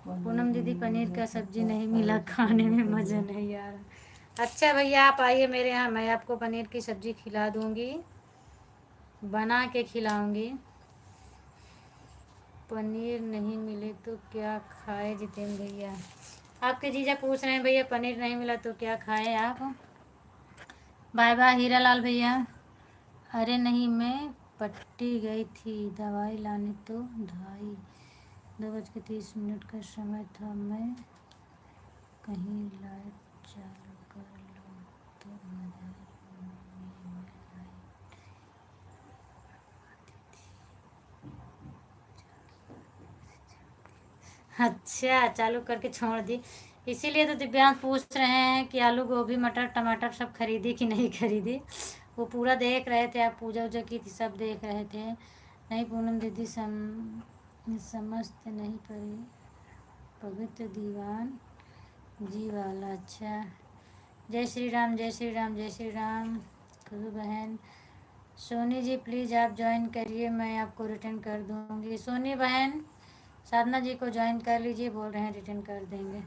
पूनम दीदी पनीर का सब्जी नहीं मिला, खाने में मज़ा नहीं आ रहा। अच्छा भैया आप आइए मेरे यहाँ, मैं आपको पनीर की सब्जी खिला दूँगी, बना के खिलाऊँगी। पनीर नहीं मिले तो क्या खाए जितेंद्र भैया? आपके जीजा पूछ रहे हैं भैया पनीर नहीं मिला तो क्या खाए आप? बाय बाय हीरालाल भैया। अरे नहीं, मैं पट्टी गई थी दवाई लाने, तो 2:30 का समय था। मैं कहीं लाइट चालू कर लूँ तो बाजार में लाइट। अच्छा, चालू करके छोड़ दी। इसीलिए तो दिव्यांश पूछ रहे हैं कि आलू गोभी मटर टमाटर सब खरीदी कि नहीं खरीदी। वो पूरा देख रहे थे, आप पूजा वूजा की थी सब देख रहे थे। नहीं पूनम दीदी समझते नहीं पड़ी। पवित्र दीवान जी वाला, अच्छा। जय श्री राम जय श्री राम जय श्री राम। खुशबू बहन, सोनी जी प्लीज़ आप ज्वाइन करिए, मैं आपको रिटर्न कर दूँगी। सोनी बहन साधना जी को ज्वाइन कर लीजिए, बोल रहे हैं रिटर्न कर देंगे।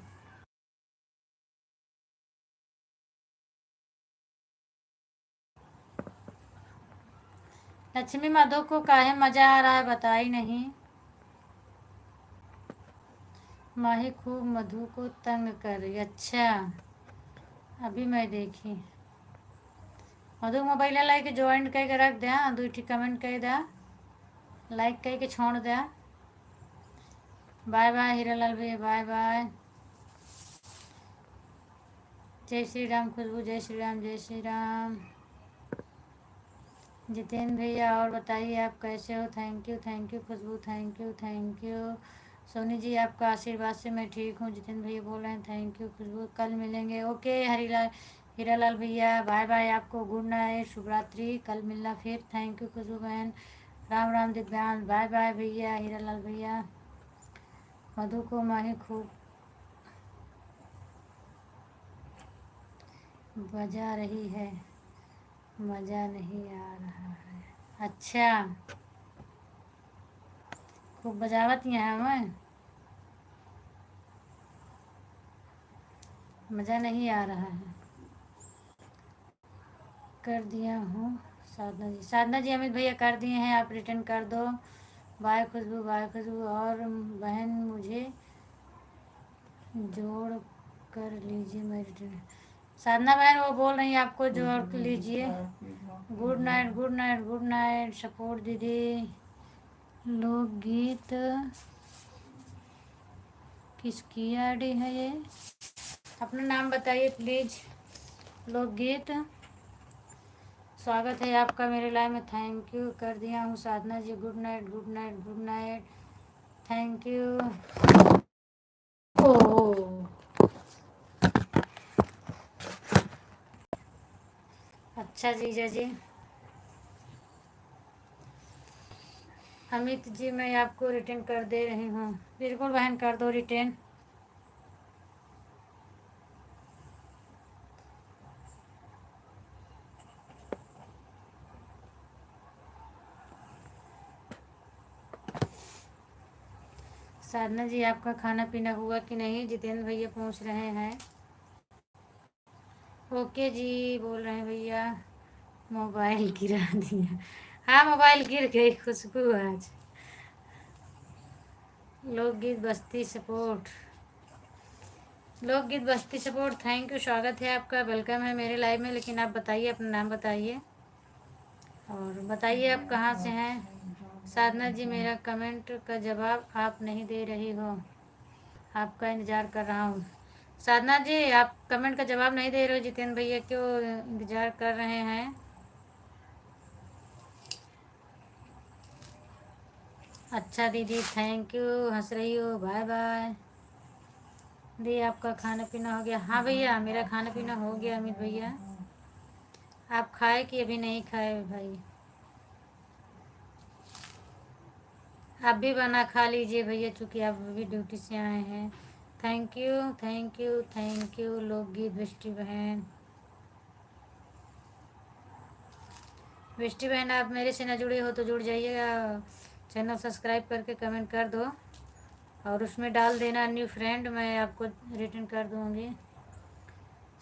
लक्ष्मी मधु को काहे मज़ा आ रहा है बता ही नहीं। माही खूब मधु को तंग कर रही, अच्छा अभी मैं देखी। मधु मोबाइल लाइक ज्वाइन करके रख दे, दूठी कमेंट कर दे, लाइक करके छोड़ दे। बाय बाय हीरालाल भैया, बाय बाय। जय श्री राम खुशबू, जय श्री राम जय श्री राम। जितेंद्र भैया और बताइए आप कैसे हो। Thank you Khushboo, thank you. Soni ji आपका आशीर्वाद से मैं ठीक हूँ। जितेंद्र भैया बोल रहे हैं थैंक यू खुशबू, कल मिलेंगे। ओके हीरालाल भैया बाय बाय, आपको गुड नाइट, शुभ रात्रि, कल मिलना फिर। थैंक यू खुशबू बहन। राम राम दिव्यांश, बाय बाय भैया हीरालाल भैया। मधु को माही खूब बजा रही है, मज़ा नहीं आ रहा है। अच्छा खूब बजावत यहाँ मैं, मज़ा नहीं आ रहा है। कर दिया हूँ साधना जी अमित भैया कर दिए हैं, आप रिटर्न कर दो। बाय खुशबू, बाय खुशबू। और बहन मुझे जोड़ कर लीजिए, मैं रिटर्न। साधना बहन वो बोल रही हैं आपको जोड़ लीजिए। Good night good night good night. Support दीदी। लोकगीत किसकी आईडी है ये, अपना नाम बताइए प्लीज़। लोकगीत, स्वागत है आपका मेरे लाइव में, थैंक यू कर दिया हूँ। Sadhana ji good night good night good night, thank you. ओ अच्छा जीजा जी। अमित जी मैं आपको रिटर्न कर दे रही हूँ, बिल्कुल बहन कर दो रिटर्न। साधना जी आपका खाना पीना हुआ कि नहीं, जितेंद्र भैया पूछ रहे हैं। ओके जी बोल रहे हैं भैया। मोबाइल गिरा दिया, हाँ मोबाइल गिर गई खुशबू आज। लोकगीत बस्ती सपोर्ट, लोकगीत बस्ती सपोर्ट, थैंक यू, स्वागत है आपका, वेलकम है मेरे लाइव में। लेकिन आप बताइए अपना नाम बताइए और बताइए आप कहाँ से हैं। साधना जी मेरा कमेंट का जवाब आप नहीं दे रही हो, आपका इंतज़ार कर रहा हूँ। साधना जी आप कमेंट का जवाब नहीं दे रहे हो, जितेंद्र भैया क्यों इंतज़ार कर रहे हैं। अच्छा दीदी थैंक यू, हंस रही हो, बाय बाय। दी आपका खाना पीना हो गया। हाँ भैया मेरा खाना पीना हो गया अमित भैया। आप खाए कि अभी नहीं खाए भाई, आप भी बना खा लीजिए भैया, चूँकि आप अभी ड्यूटी से आए हैं। Thank you thank you thank you. लोकगीत बृष्टि बहन, बृष्टि बहन आप मेरे से ना जुड़े हो तो जुड़ जाइएगा, चैनल सब्सक्राइब करके कमेंट कर दो और उसमें डाल देना न्यू फ्रेंड, मैं आपको रिटर्न कर दूँगी।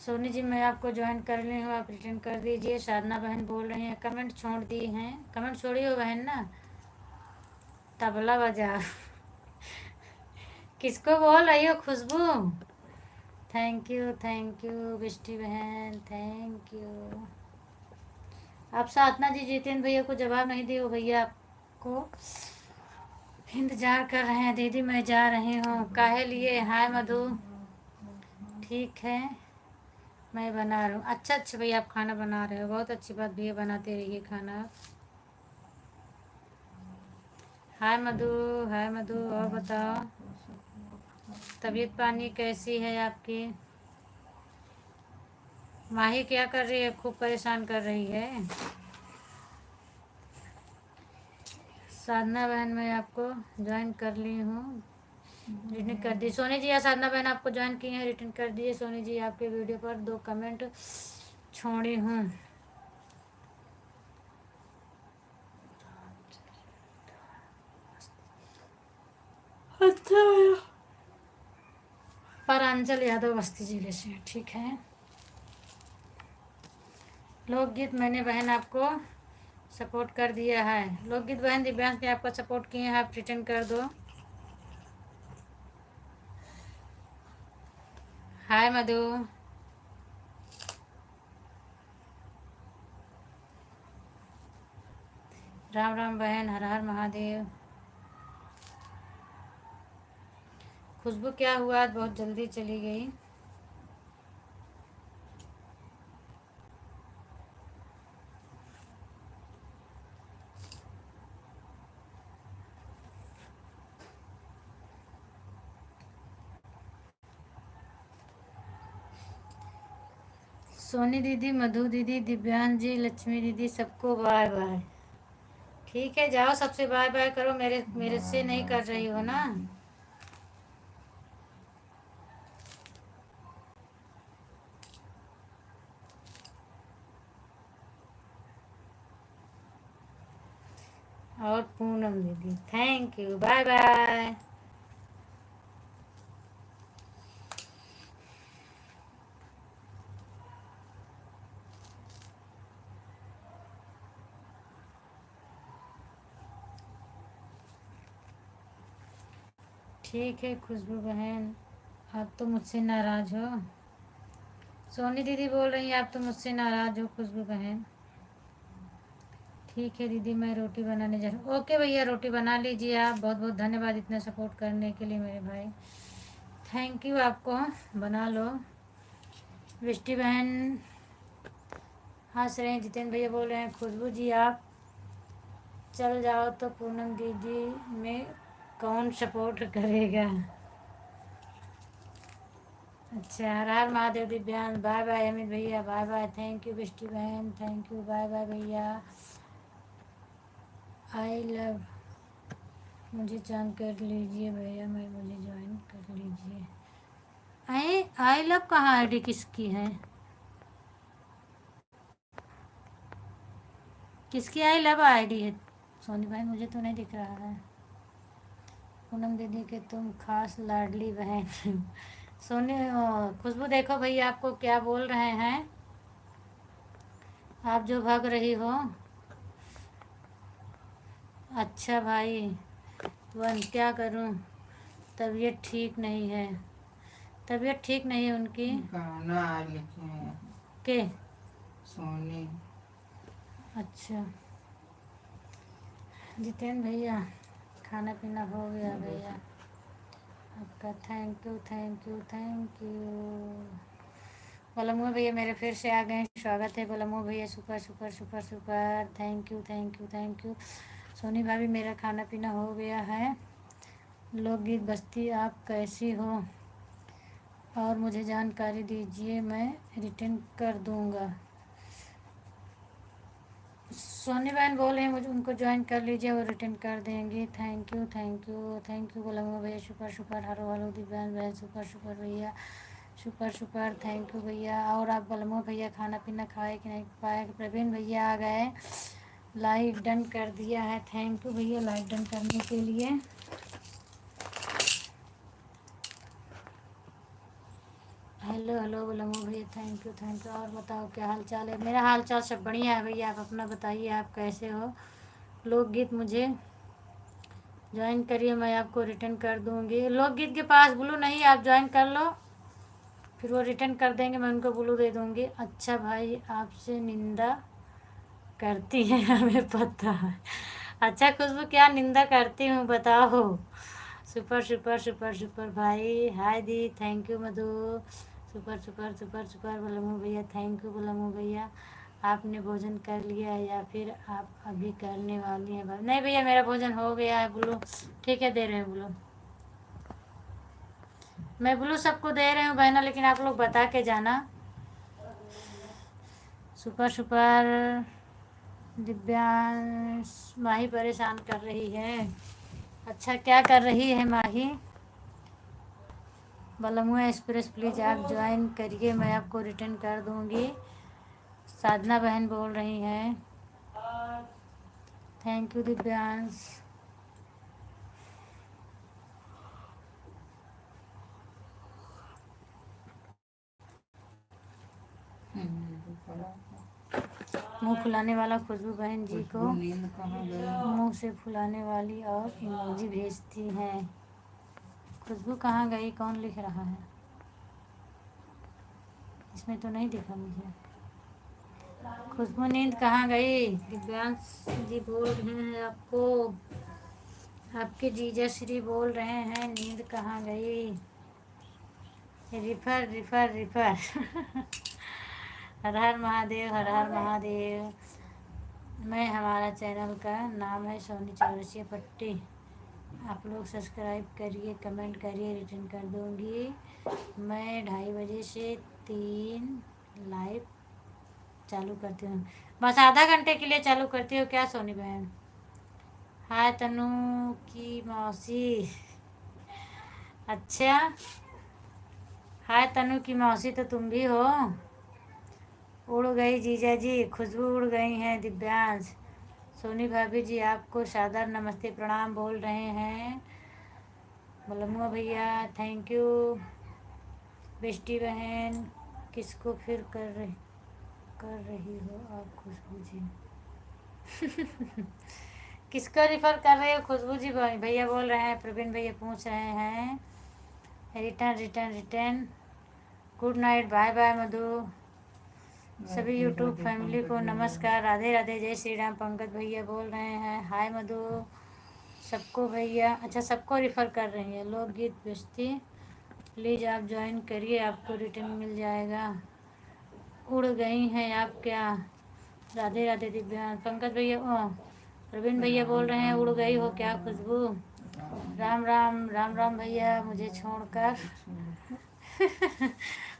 सोनी जी मैं आपको ज्वाइन कर ली हूँ, आप रिटर्न कर दीजिए। साधना बहन बोल रही हैं कमेंट छोड़ दी हैं, कमेंट छोड़ी हो बहन ना, तबला बजा किसको बोल रही हो खुशबू। थैंक यू बिष्टी बहन, थैंक यू। आप साधना जी जितेंद्र भैया को जवाब नहीं दिए हो, भैया आपको इंतज़ार कर रहे हैं। दीदी मैं जा रही हूँ, काहे लिए। हाय मधु, ठीक है मैं बना रहा हूँ। अच्छा भैया आप खाना बना रहे हो, बहुत अच्छी बात भैया, बनाते रहिए खाना आप। हाय मधु, हाय मधु, और बताओ। तबीयत पानी कैसी है आपकी? माही क्या कर रही है? खूब परेशान कर रही है। साधना बहन मैं आपको ज्वाइन कर ली हूँ, रिटर्न कर दी। सोनी जी या साधना बहन आपको ज्वाइन की हैं, रिटर्न कर दिए। सोनी जी आपके वीडियो पर 2 कमेंट छोड़ी हूँ। अच्छा परांचल यादव बस्ती जिले से, ठीक है। लोकगीत मैंने बहन आपको सपोर्ट कर दिया है। लोकगीत बहन दिव्यांश ने आपको सपोर्ट किए हैं, आप रिटर्न कर दो। हाय मधु। राम राम बहन, हर हर महादेव। खुशबू क्या हुआ, आज बहुत जल्दी चली गई। सोनी दीदी, मधु दीदी, दिव्यांश जी, लक्ष्मी दीदी, सबको बाय बाय। ठीक है, जाओ सबसे बाय बाय करो। मेरे से नहीं कर रही हो ना। और पूनम दीदी, थैंक यू, बाय बाय। ठीक है खुशबू बहन, आप तो मुझसे नाराज हो। सोनी दीदी बोल रही हैं आप तो मुझसे नाराज हो खुशबू बहन। ठीक है दीदी, मैं रोटी बनाने जा रहा हूँ। ओके भैया, रोटी बना लीजिए आप। बहुत बहुत धन्यवाद इतना सपोर्ट करने के लिए मेरे भाई, थैंक यू आपको। बना लो। विष्टि बहन हंस रहे हैं। जितेंद्र भैया बोल रहे हैं खुशबू जी आप चल जाओ तो पूनम दीदी में कौन सपोर्ट करेगा। अच्छा, हर हर महादेव। Divyansh bye bye. अमित भैया bye bye. Thank you Vishti बहन, थैंक यू, बाय बाय भैया। आई लव, मुझे ज्वाइन कर लीजिए भैया, मैं मुझे ज्वाइन कर लीजिए। आई लव कहाँ आईडी किसकी है? किसकी आई लव आईडी है? सोनी भाई मुझे तो नहीं दिख रहा है। पूनम दीदी के तुम खास लाडली बहन सोनी खुशबू देखो भैया आपको क्या बोल रहे हैं, आप जो भाग रही हो। अच्छा भाई, वन क्या करूं, तबीयत ठीक नहीं है। तबीयत ठीक नहीं है उनकी गाना लिखे हैं के। सोनी। अच्छा जितेंद्र भैया, खाना पीना हो गया भैया आपका? Thank you thank you thank you. बलमू भैया मेरे फिर से आ गए, स्वागत है बलमू भैया। Super super super super, thank you thank you thank you. Soni भाभी मेरा खाना पीना हो गया है। लोकगीत बस्ती आप कैसी हो और मुझे जानकारी दीजिए, मैं रिटर्न कर दूंगा। सोनी बहन बोल रहे हैं मुझे उनको ज्वाइन कर लीजिए, वो रिटर्न कर देंगे। Thank you thank you thank you बोलूँगा भैया। Super super, hello hello Divyansh बहन, सुपर सुपर भैया, सुपर सुपर, थैंक यू भैया। और आप बलमो भैया खाना पीना खाए कि नहीं पाए? प्रवीण भैया आ गए, लाइक डन कर दिया है। थैंक यू भैया लाइक डन करने के लिए। हेलो हेलो बलमो भैया, थैंक यू थैंक यू। और बताओ क्या हाल चाल है? मेरा हाल चाल सब बढ़िया है भैया, आप अपना बताइए आप कैसे हो? लोकगीत मुझे ज्वाइन करिए, मैं आपको रिटर्न कर दूंगी। लोकगीत के पास ब्लू नहीं, आप ज्वाइन कर लो, फिर वो रिटर्न कर देंगे, मैं उनको ब्लू दे दूंगी। अच्छा भाई आपसे निंदा करती है हमें पता है। अच्छा खुशबू क्या निंदा करती हूँ बताओ? सुपर सुपर सुपर सुपर भाई, हाय दी, thank you Madhu. Super super super super Balmu भैया, थैंक यू बलमू भैया। आपने भोजन कर लिया है या फिर आप अभी करने वाली हैं? नहीं भैया मेरा भोजन हो गया है। ब्लू ठीक है, दे रहे हैं ब्लू। मैं ब्लू सबको दे रही हूँ बहना, लेकिन आप लोग बता के जाना। सुपर सुपर दिव्यांश माही परेशान कर रही है। अच्छा क्या कर रही है माही? बलमुआ एक्सप्रेस प्लीज़ आप ज्वाइन करिए, मैं आपको रिटर्न कर दूंगी। साधना बहन बोल रही हैं। Thank you Divyansh. मुंह फुलाने वाला खुशबू बहन जी को नींद कहाँ गई? मुंह से फुलाने वाली और इमोजी भेजती हैं। खुशबू कहाँ गई? कौन लिख रहा है? इसमें तो नहीं दिखा मुझे। खुशबू नींद कहाँ गई? दिव्यांश जी बोल रहे हैं आपको, आपके जीजा श्री बोल रहे हैं नींद कहाँ गई? रिफर रिफर रिफर हर हर महादेव, हर हर महादेव। मैं हमारा चैनल का नाम है सोनी चौरसिया पट्टी। आप लोग सब्सक्राइब करिए, कमेंट करिए, रिटर्न कर दूंगी। मैं 2:30 बजे से 3 लाइव चालू करती हूँ। बस आधा घंटे के लिए चालू करती हूँ क्या सोनी बहन? हाय तनु की मौसी। अच्छा हाय तनु की मौसी तो तुम भी हो। उड़ गई जीजा जी, खुशबू उड़ गई हैं दिव्यांश। सोनी भाभी जी आपको सादर नमस्ते प्रणाम बोल रहे हैं। बलमुआ भैया थैंक यू। बेस्टी बहन किसको फिर कर रही हो आप खुशबू जी? किसको रिफ़र कर रहे हो खुशबू जी? भैया बोल रहे हैं, प्रवीण भैया पूछ रहे हैं। Return return return. Good night, bye bye Madhu. सभी यूट्यूब फैमिली को नमस्कार, राधे राधे, जय श्री राम। पंकज भैया बोल रहे हैं हाय मधु। सबको भैया, अच्छा सबको रिफ़र कर रही हैं। लोकगीत बेचती प्लीज़ आप ज्वाइन करिए, आपको रिटर्न मिल जाएगा। उड़ गई हैं आप क्या? राधे राधे दिव्यांश। पंकज भैया प्रवीण भैया बोल रहे हैं उड़ गई हो क्या खुशबू? राम राम, राम राम भैया मुझे छोड़कर।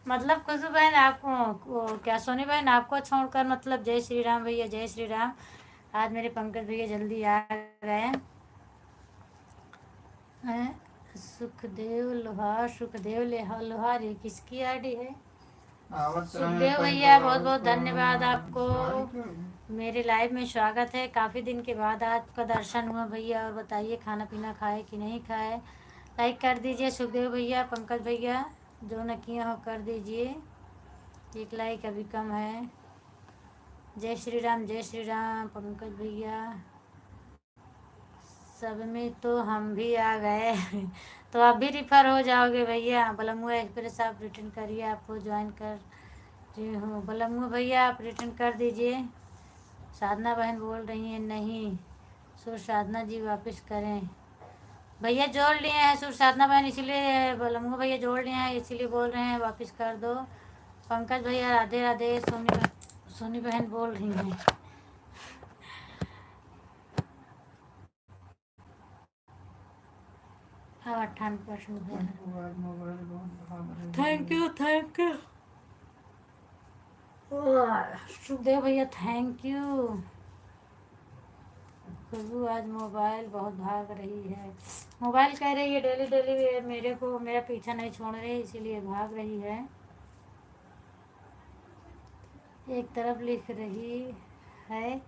मतलब खुशबू बहन आपको क्या सोनी बहन आपको छोड़कर, मतलब जय श्री राम भैया, जय श्री राम। आज मेरे पंकज भैया जल्दी आ गए। सुखदेव लोहार, सुखदेव लोहार ये किसकी आईडी है? सुखदेव भैया बहुत बहुत धन्यवाद आपको, मेरे लाइव में स्वागत है। काफ़ी दिन के बाद आपका दर्शन हुआ भैया। और बताइए खाना पीना खाए कि नहीं खाए? लाइक कर दीजिए सुखदेव भैया, पंकज भैया जो न किया हो कर दीजिए। एक लाइक अभी कम है। जय श्री राम, जय श्री राम पंकज भैया। सब में तो हम भी आ गए तो आप भी रिफ़र हो जाओगे भैया। बलमुआ एक्सप्रेस आप रिटर्न करिए, आपको ज्वाइन कर जी हूँ। बलमुआ भैया आप रिटर्न कर दीजिए। साधना बहन बोल रही हैं नहीं, सुर साधना जी वापस करें। भैया जोड़ लिए हैं सुर साधना बहन, इसीलिए बलमुआ भैया जोड़ लिए हैं, इसीलिए बोल रहे हैं वापस कर दो। पंकज भैया राधे राधे। सोनी बहन बोल रही हैं अब 98%। Thank you thank you Sukhdev भैया थैंक यू। खुशबू आज मोबाइल बहुत भाग रही है। मोबाइल कह रही है डेली डेली मेरे को, मेरा पीछा नहीं छोड़ रही, इसीलिए भाग रही है। एक तरफ लिख रही है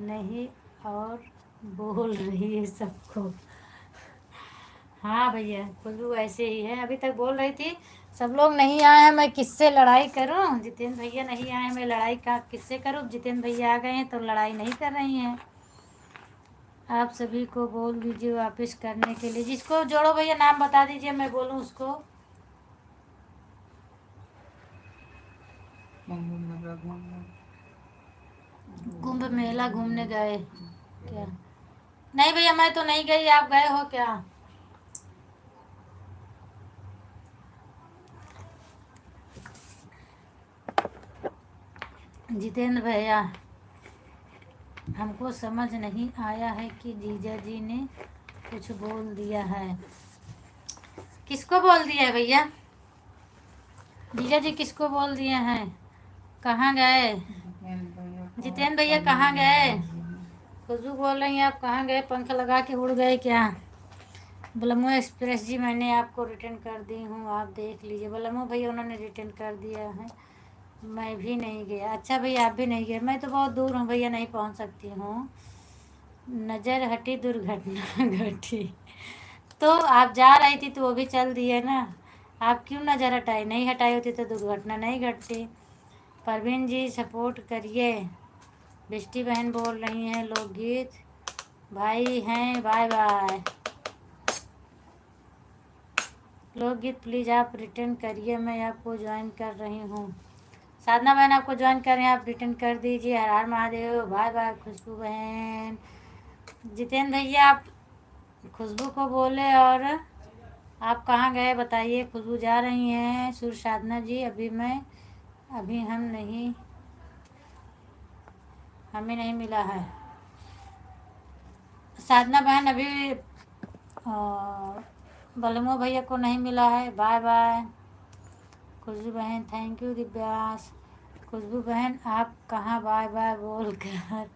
नहीं और बोल रही है सबको। हाँ भैया खुशबू ऐसे ही है। अभी तक बोल रही थी सब लोग नहीं आए हैं मैं किससे लड़ाई करूं। जितेंद्र भैया नहीं आए हैं मैं लड़ाई का किससे करूं। जितेंद्र भैया आ गए हैं तो लड़ाई नहीं कर रही हैं। आप सभी को बोल दीजिए वापस करने के लिए। जिसको जोड़ो भैया नाम बता दीजिए, मैं बोलूं उसको। कुंभ मेला घूमने गए क्या? नहीं भैया मैं तो नहीं गई, आप गए हो क्या? जितेंद्र भैया हमको समझ नहीं आया है कि जीजा जी ने कुछ बोल दिया है किसको बोल दिया है भैया? जीजा जी किसको बोल दिए हैं? कहाँ गए? जितेंद्र भैया कहाँ गए? खुशबू बोल रही हैं आप कहाँ गए? पंख लगा के उड़ गए क्या? बलमो एक्सप्रेस जी मैंने आपको रिटर्न कर दी हूँ, आप देख लीजिए। बलमो भैया उन्होंने रिटर्न कर दिया है, मैं भी नहीं गया। अच्छा भैया आप भी नहीं गए? मैं तो बहुत दूर हूँ भैया, नहीं पहुँच सकती हूँ। नज़र हटी दुर्घटना घटी। तो आप जा रही थी तो वो भी चल दिए ना, आप क्यों नज़र हटाई? नहीं हटाई होती तो दुर्घटना नहीं घटती। परवीन जी सपोर्ट करिए। बिष्टी बहन बोल रही हैं लोकगीत भाई हैं, बाय बाय। लोकगीत प्लीज़ आप रिटर्न करिए, मैं आपको ज्वाइन कर रही हूँ। साधना बहन आपको ज्वाइन कर रहे हैं, आप रिटर्न कर दीजिए। हर हर महादेव, बाय बाय खुशबू बहन। जितेंद्र भैया आप खुशबू को बोले और आप कहाँ गए बताइए? खुशबू जा रही हैं। सुर साधना जी अभी हमें नहीं मिला है। साधना बहन अभी बलमो भैया को नहीं मिला है, बाय बाय। खुशबू बहन थैंक यू। दिव्यास खुशबू बहन आप कहाँ बाय बाय बोल कर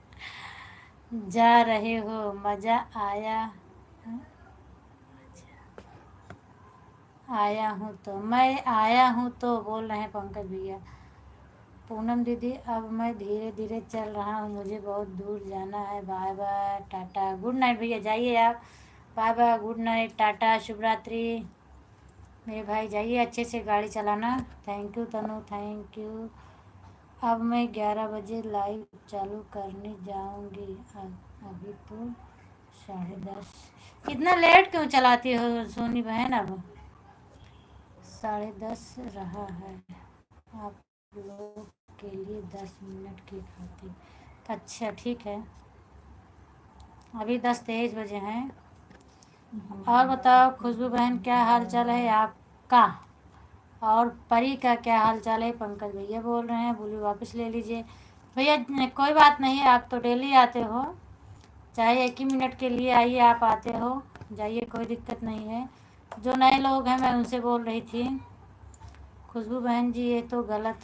जा रहे हो? मज़ा आया हूँ तो मैं आया हूँ तो बोल रहे हैं पंकज भैया। पूनम दीदी अब मैं धीरे धीरे चल रहा हूँ, मुझे बहुत दूर जाना है, bye bye tata good night. भैया जाइए आप, bye bye good night tata शुभ रात्रि। मेरे भाई जाइए अच्छे से गाड़ी चलाना। Thank you Tanu, thank you. अब मैं 11 बजे लाइव चालू करने जाऊंगी, अभी तो 10:30। इतना लेट क्यों चलाती हो सोनी बहन? अब 10:30 रहा है, आप लोग के लिए 10 मिनट की खातिर। अच्छा ठीक है, अभी 10:23 बजे हैं। और बताओ खुशबू बहन क्या हाल चाल है आपका? और परी का क्या हाल चाल है? पंकज भैया बोल रहे हैं बोली वापस ले लीजिए। भैया कोई बात नहीं, आप तो डेली आते हो, चाहे 1 ही मिनट के लिए आइए, आप आते हो जाइए, कोई दिक्कत नहीं है। जो नए लोग हैं मैं उनसे बोल रही थी। खुशबू बहन जी ये तो गलत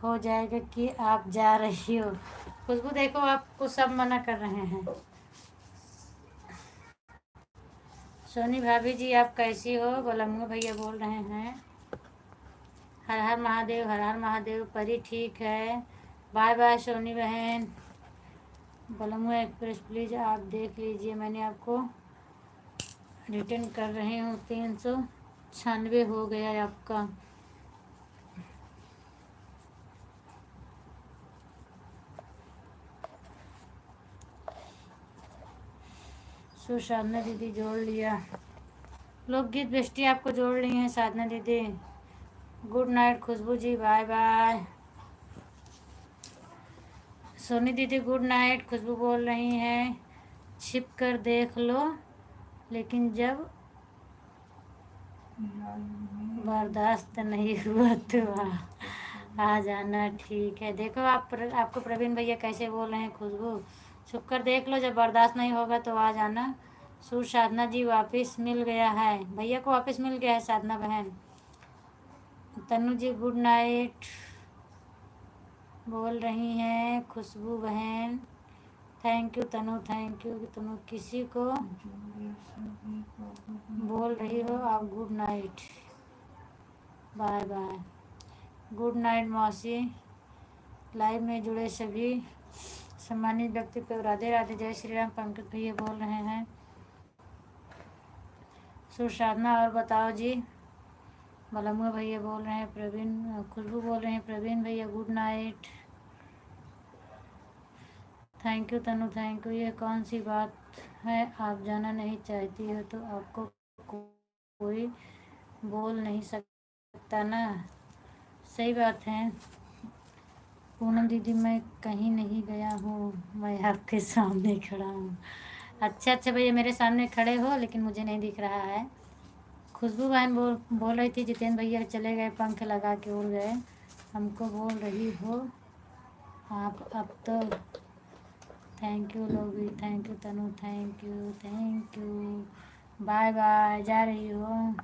हो जाएगा कि आप जा रही हो। खुशबू देखो आपको सब मना कर रहे हैं। सोनी भाभी जी आप कैसी हो? बलमुआ भैया बोल रहे हैं हर हर महादेव, हर हर महादेव। परी ठीक है, बाय बाय सोनी बहन। बलमुआ एक्सप्रेस प्लीज़ आप देख लीजिए, मैंने आपको रिटर्न कर रही हूँ। 396 हो गया है आपका। साधना दीदी जोड़ लिया। लोकगीत बेस्टी आपको जोड़ ली हैं साधना दीदी। गुड नाइट खुशबू जी, बाय बाय। सोनी दीदी गुड नाइट। खुशबू बोल रही हैं छिप कर देख लो, लेकिन जब बर्दाश्त नहीं हुआ तो आ जाना। ठीक है, देखो आपको प्रवीण भैया कैसे बोल रहे हैं। खुशबू छुप कर देख लो, जब बर्दाश्त नहीं होगा तो आ जाना। सुर साधना जी वापस मिल गया है, भैया को वापस मिल गया है साधना बहन। तनु जी गुड नाइट बोल रही हैं खुशबू बहन। Thank you Tanu, thank you Tanu. किसी को बोल रही हो आप good night, bye bye. Good night मौसी। लाइव में जुड़े सभी सम्मानित व्यक्ति को राधे राधे, जय श्री राम। पंकज भैया बोल रहे हैं सुसाधना और बताओ जी। मलमुआ भैया बोल रहे हैं प्रवीण, खुशबू बोल रहे हैं प्रवीण भैया good night. Thank you Tanu, thank you. ये कौन सी बात है, आप जाना नहीं चाहती हो तो आपको कोई बोल नहीं सकता ना। सही बात है पूनम दीदी, मैं कहीं नहीं गया हूँ, मैं आपके सामने खड़ा हूँ। अच्छा भैया मेरे सामने खड़े हो, लेकिन मुझे नहीं दिख रहा है। खुशबू बहन बोल रही थी जितेंद्र भैया चले गए, पंख लगा के उड़ गए, हमको बोल रही हो आप अब तो। थैंक यू लोगी, thank you Tanu, thank you, thank you. Bye bye, जा रही हो?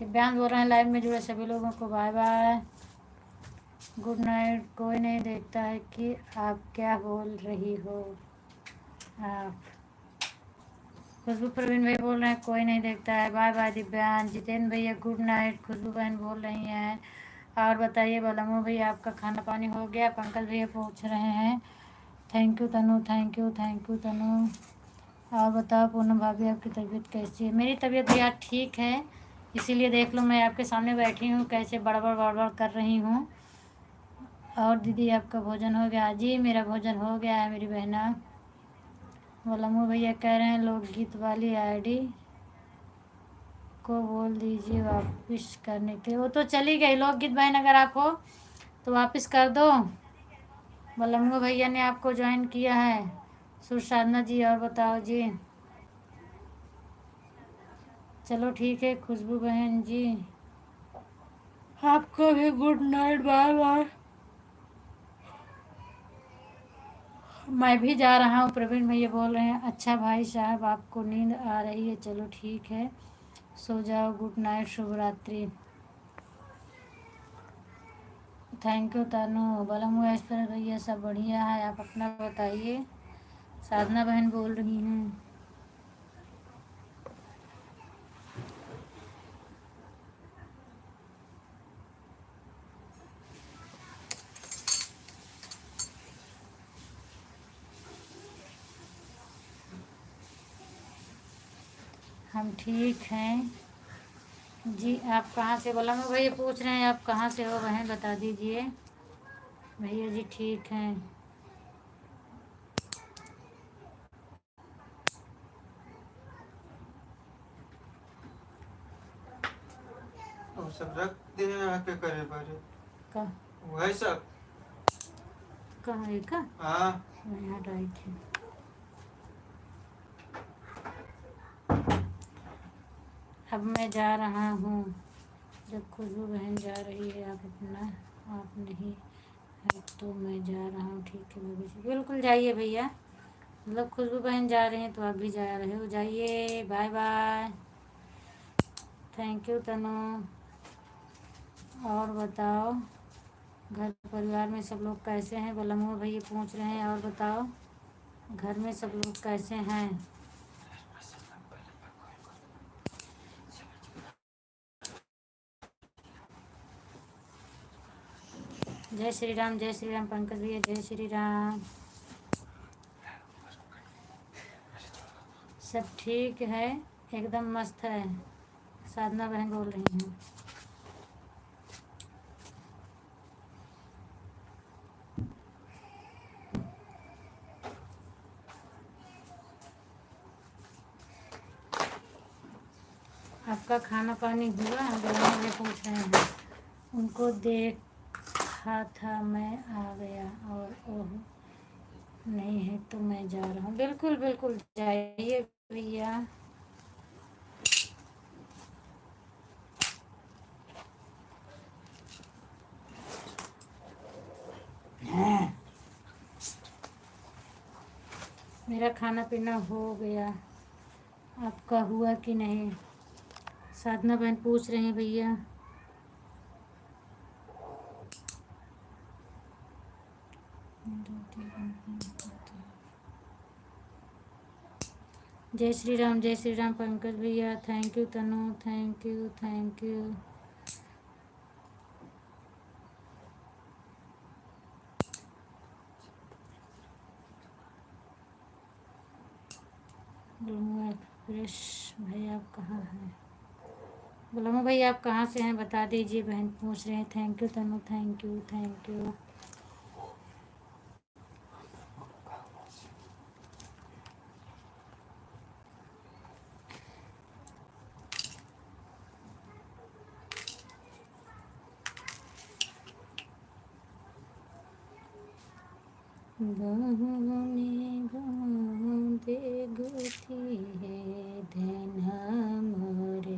दिव्यांश बोल रहे हैं लाइव में जुड़े सभी लोगों को बाय बाय, गुड नाइट। कोई नहीं देखता है कि आप क्या बोल रही हो आप। खुशबू प्रवीण भाई बोल रहे हैं कोई नहीं देखता है, बाय बाय दिव्यांश। जितेंद्र भैया गुड नाइट, खुशबू बहन बोल रही हैं। और बताइए बलमू भैया आपका खाना पानी हो गया? पंकज भैया पूछ रहे हैं। Thank you Tanu, thank you Tanu. और बताओ पूनम भाभी आपकी तबीयत कैसी है? मेरी तबीयत भैया ठीक है, इसीलिए देख लो मैं आपके सामने बैठी हूँ कैसे बड़बड़ बड़बड़ कर रही हूँ। और दीदी आपका भोजन हो गया? जी मेरा भोजन हो गया है मेरी बहना। बलमू भैया कह रहे हैं लोकगीत वाली आईडी को बोल दीजिए वापस करने के। वो तो चली गई लोकगीत बहन, अगर आप हो तो वापस कर दो। बलमू भैया ने आपको ज्वाइन किया है। सुरसाधना जी और बताओ जी। चलो ठीक है खुशबू बहन जी, आपको भी गुड नाइट, बाय बाय। मैं भी जा रहा हूँ। प्रवीण भैया बोल रहे हैं अच्छा भाई साहब आपको नींद आ रही है, चलो ठीक है सो जाओ, गुड नाइट, शुभ रात्रि। थैंक यू तनु। बलमू ऐश्वर्या भैया सब बढ़िया है, आप अपना बताइए। साधना बहन बोल रही हैं। हम ठीक हैं जी। आप कहाँ से? बलमू भैया पूछ रहे हैं आप कहाँ से हो बहन, बता दीजिए। भैया जी ठीक हैं। वो सब रख दे आके करे बारे का वही सब। कहाँ है का? हाँ मैं यहाँ आई थी। अब मैं जा रहा हूँ, जब खुशबू बहन जा रही है आप अपना, आप नहीं है तो मैं जा रहा हूँ। ठीक है भाभी जी, बिल्कुल जाइए भैया, मतलब खुशबू बहन जा रही हैं तो आप भी जा रहे हो, जाइए, bye bye. Thank you Tanu. और बताओ घर परिवार में सब लोग कैसे हैं? बलमू भैया पूछ रहे हैं और बताओ घर में सब लोग कैसे हैं? जय श्री राम, जय श्री राम पंकज भैया, जय श्री राम। सब ठीक है, एकदम मस्त है, साधना बहन बोल रही हैं। आपका खाना पानी हुआ? बलमू भैया पूछ रहे हैं। उनको देखा था मैं आ गया, और ओह नहीं है तो मैं जा रहा हूँ। बिल्कुल बिल्कुल जाइए भैया। मेरा खाना पीना हो गया, आपका हुआ कि नहीं? साधना बहन पूछ रही हैं भैया। जय श्री राम पंकज भैया, thank you Tanu, thank you. बलमू एक्सप्रेस भाई आप कहाँ हैं? बलमू भाई आप कहाँ से हैं बता दीजिए, बहन पूछ रहे हैं। Thank you Tanu, thank you. गाने गाते गुथी है धन हमरे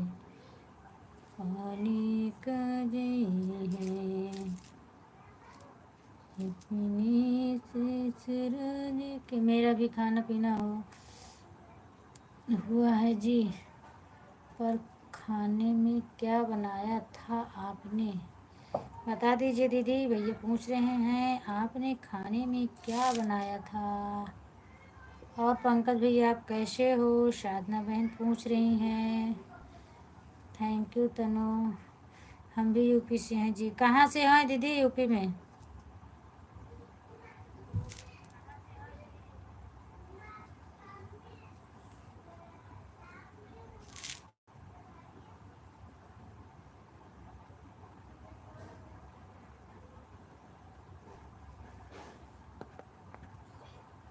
पानी का जई है अपने से सूरज के। मेरा भी खाना पीना हुआ है जी, पर खाने में क्या बनाया था आपने? बता दीजिए दीदी, भैया पूछ रहे हैं आपने खाने में क्या बनाया था। और पंकज भैया आप कैसे हो? साधना बहन पूछ रही हैं। थैंक यू तनु। हम भी यूपी से हैं जी। कहाँ से हैं दीदी यूपी में?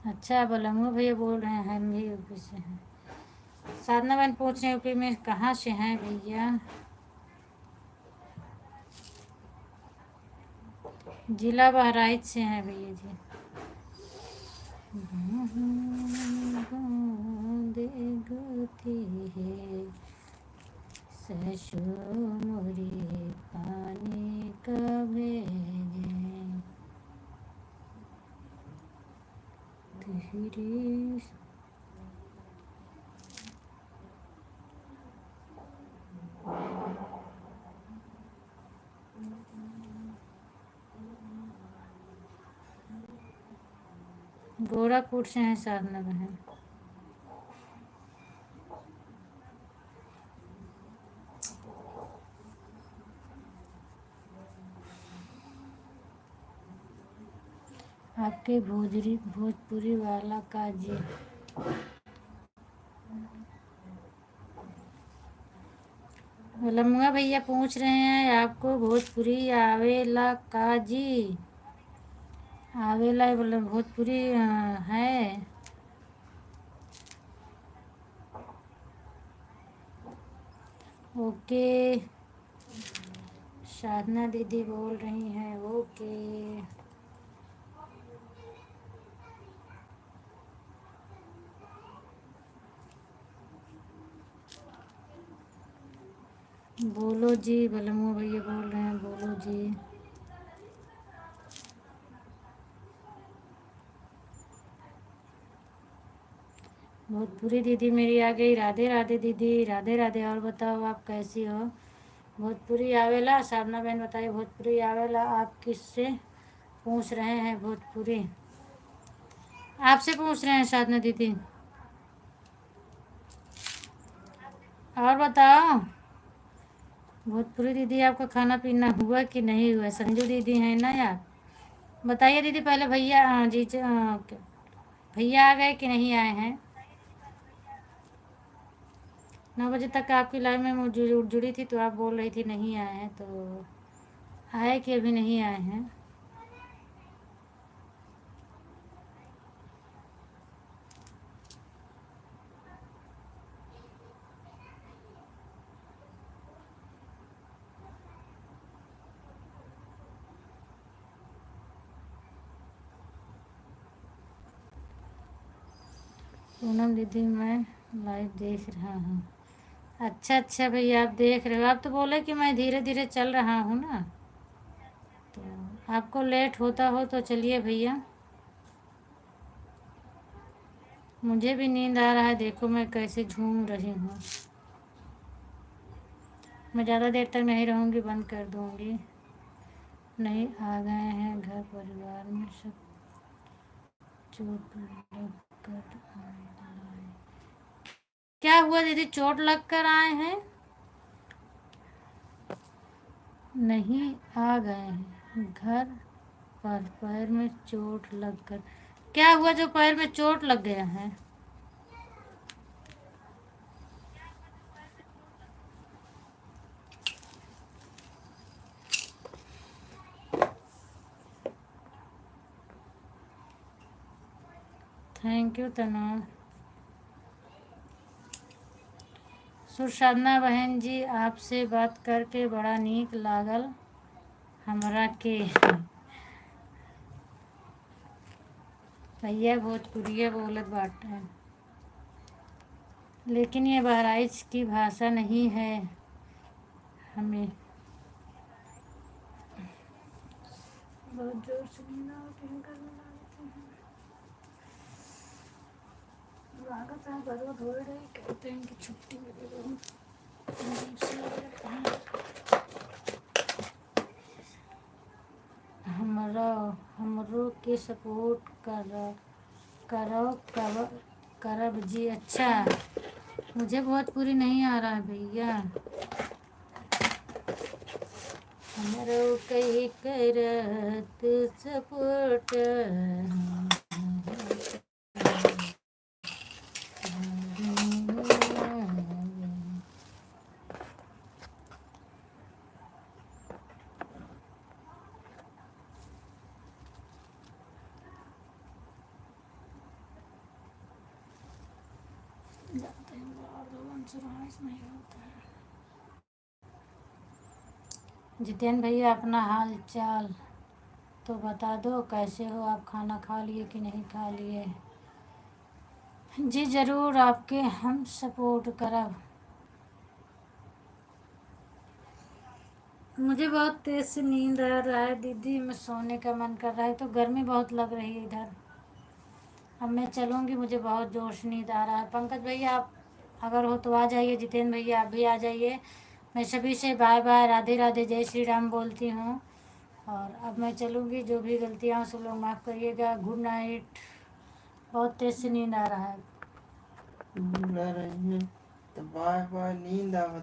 अच्छा बलमू भैया बोल रहे हैं हम भी यूपी से हैं। साधना बहन पूछ रहे हैं यूपी में कहाँ से हैं भैया? जिला बहराइच से हैं भैया जी। देखती है ससुर मोरी पानी का भेजे तेरी। गोरखपुर से हैं साधना बहन। आपके भोजपुरी वाला का जी। लम्बा भैया पूछ रहे हैं आपको भोजपुरी आवेला का जी? आवेला बोले भोजपुरी है। ओके। साधना दीदी बोल रही हैं ओके। बोलो जी, बलमू भैया बोल रहे हैं बोलो जी। भोजपुरी दीदी मेरी आ गई। राधे राधे दीदी, राधे राधे। और बताओ आप कैसी हो? भोजपुरी आवेला? साधना बहन बताइए भोजपुरी आवेला। आप किससे पूछ रहे हैं भोजपुरी? आपसे पूछ रहे हैं साधना दीदी। और बताओ भोजपुरी दीदी आपका खाना पीना हुआ कि नहीं हुआ? संजू दीदी हैं ना यार। बताइए दीदी पहले भैया जी भैया आ गए कि नहीं आए हैं? 9 बजे तक आपकी लाइव में जुड़ी थी तो आप बोल रही थी नहीं आए हैं, तो आए कि अभी नहीं आए हैं? पूनम दीदी मैं लाइव देख रहा हूँ। अच्छा अच्छा भैया आप देख रहे हो। आप तो बोले कि मैं धीरे धीरे चल रहा हूँ ना, तो आपको लेट होता हो तो चलिए भैया। मुझे भी नींद आ रहा है, देखो मैं कैसे झूम रही हूँ। मैं ज़्यादा देर तक नहीं रहूँगी, बंद कर दूँगी। नहीं आ गए हैं घर परिवार में सब चोट लग कर आए। क्या हुआ दीदी, चोट लग कर आए हैं? नहीं आ गए हैं घर पर पैर में चोट लग कर। क्या हुआ जो पैर में चोट लग गया है? थैंक यू तना। सुसाधना बहन जी आपसे बात करके बड़ा नीक लागल हमरा के। भैया भोजपुरिया बोलत बाटे, लेकिन ये बहराइच की भाषा नहीं है। हमें बहुत जोर से नींद आती है, करने लगती है। लागत है बर्बाद हो रही, कहते हैं कि छुट्टी मिलेगी। हमरो के सपोर्ट करो करब जी। अच्छा, मुझे बहुत पूरी नहीं आ रहा है भैया। हमरो कही करत सपोर्ट। नहीं होता है। जितेंद्र भैया, अपना हाल चाल तो बता दो, कैसे हो आप? खाना खा लिए कि नहीं खा लिए? जी ज़रूर, आपके हम सपोर्ट करब। मुझे बहुत तेज़ से नींद आ रहा है दीदी, मैं सोने का मन कर रहा है, तो गर्मी बहुत लग रही है इधर। अब मैं चलूँगी, मुझे बहुत जोर से नींद आ रहा है। पंकज भैया, आप अगर हो तो आ जाइए। जितेंद्र भैया, आप भी आ जाइए। मैं सभी से बाय बाय, राधे राधे, जय श्री राम बोलती हूँ। और अब मैं चलूँगी, जो भी गलतियाँ हो सब लोग माफ़ करिएगा। Good night. बहुत तेज़ से नींद आ रहा है। बुला रही हैं तो बाय बाय, नींद आवत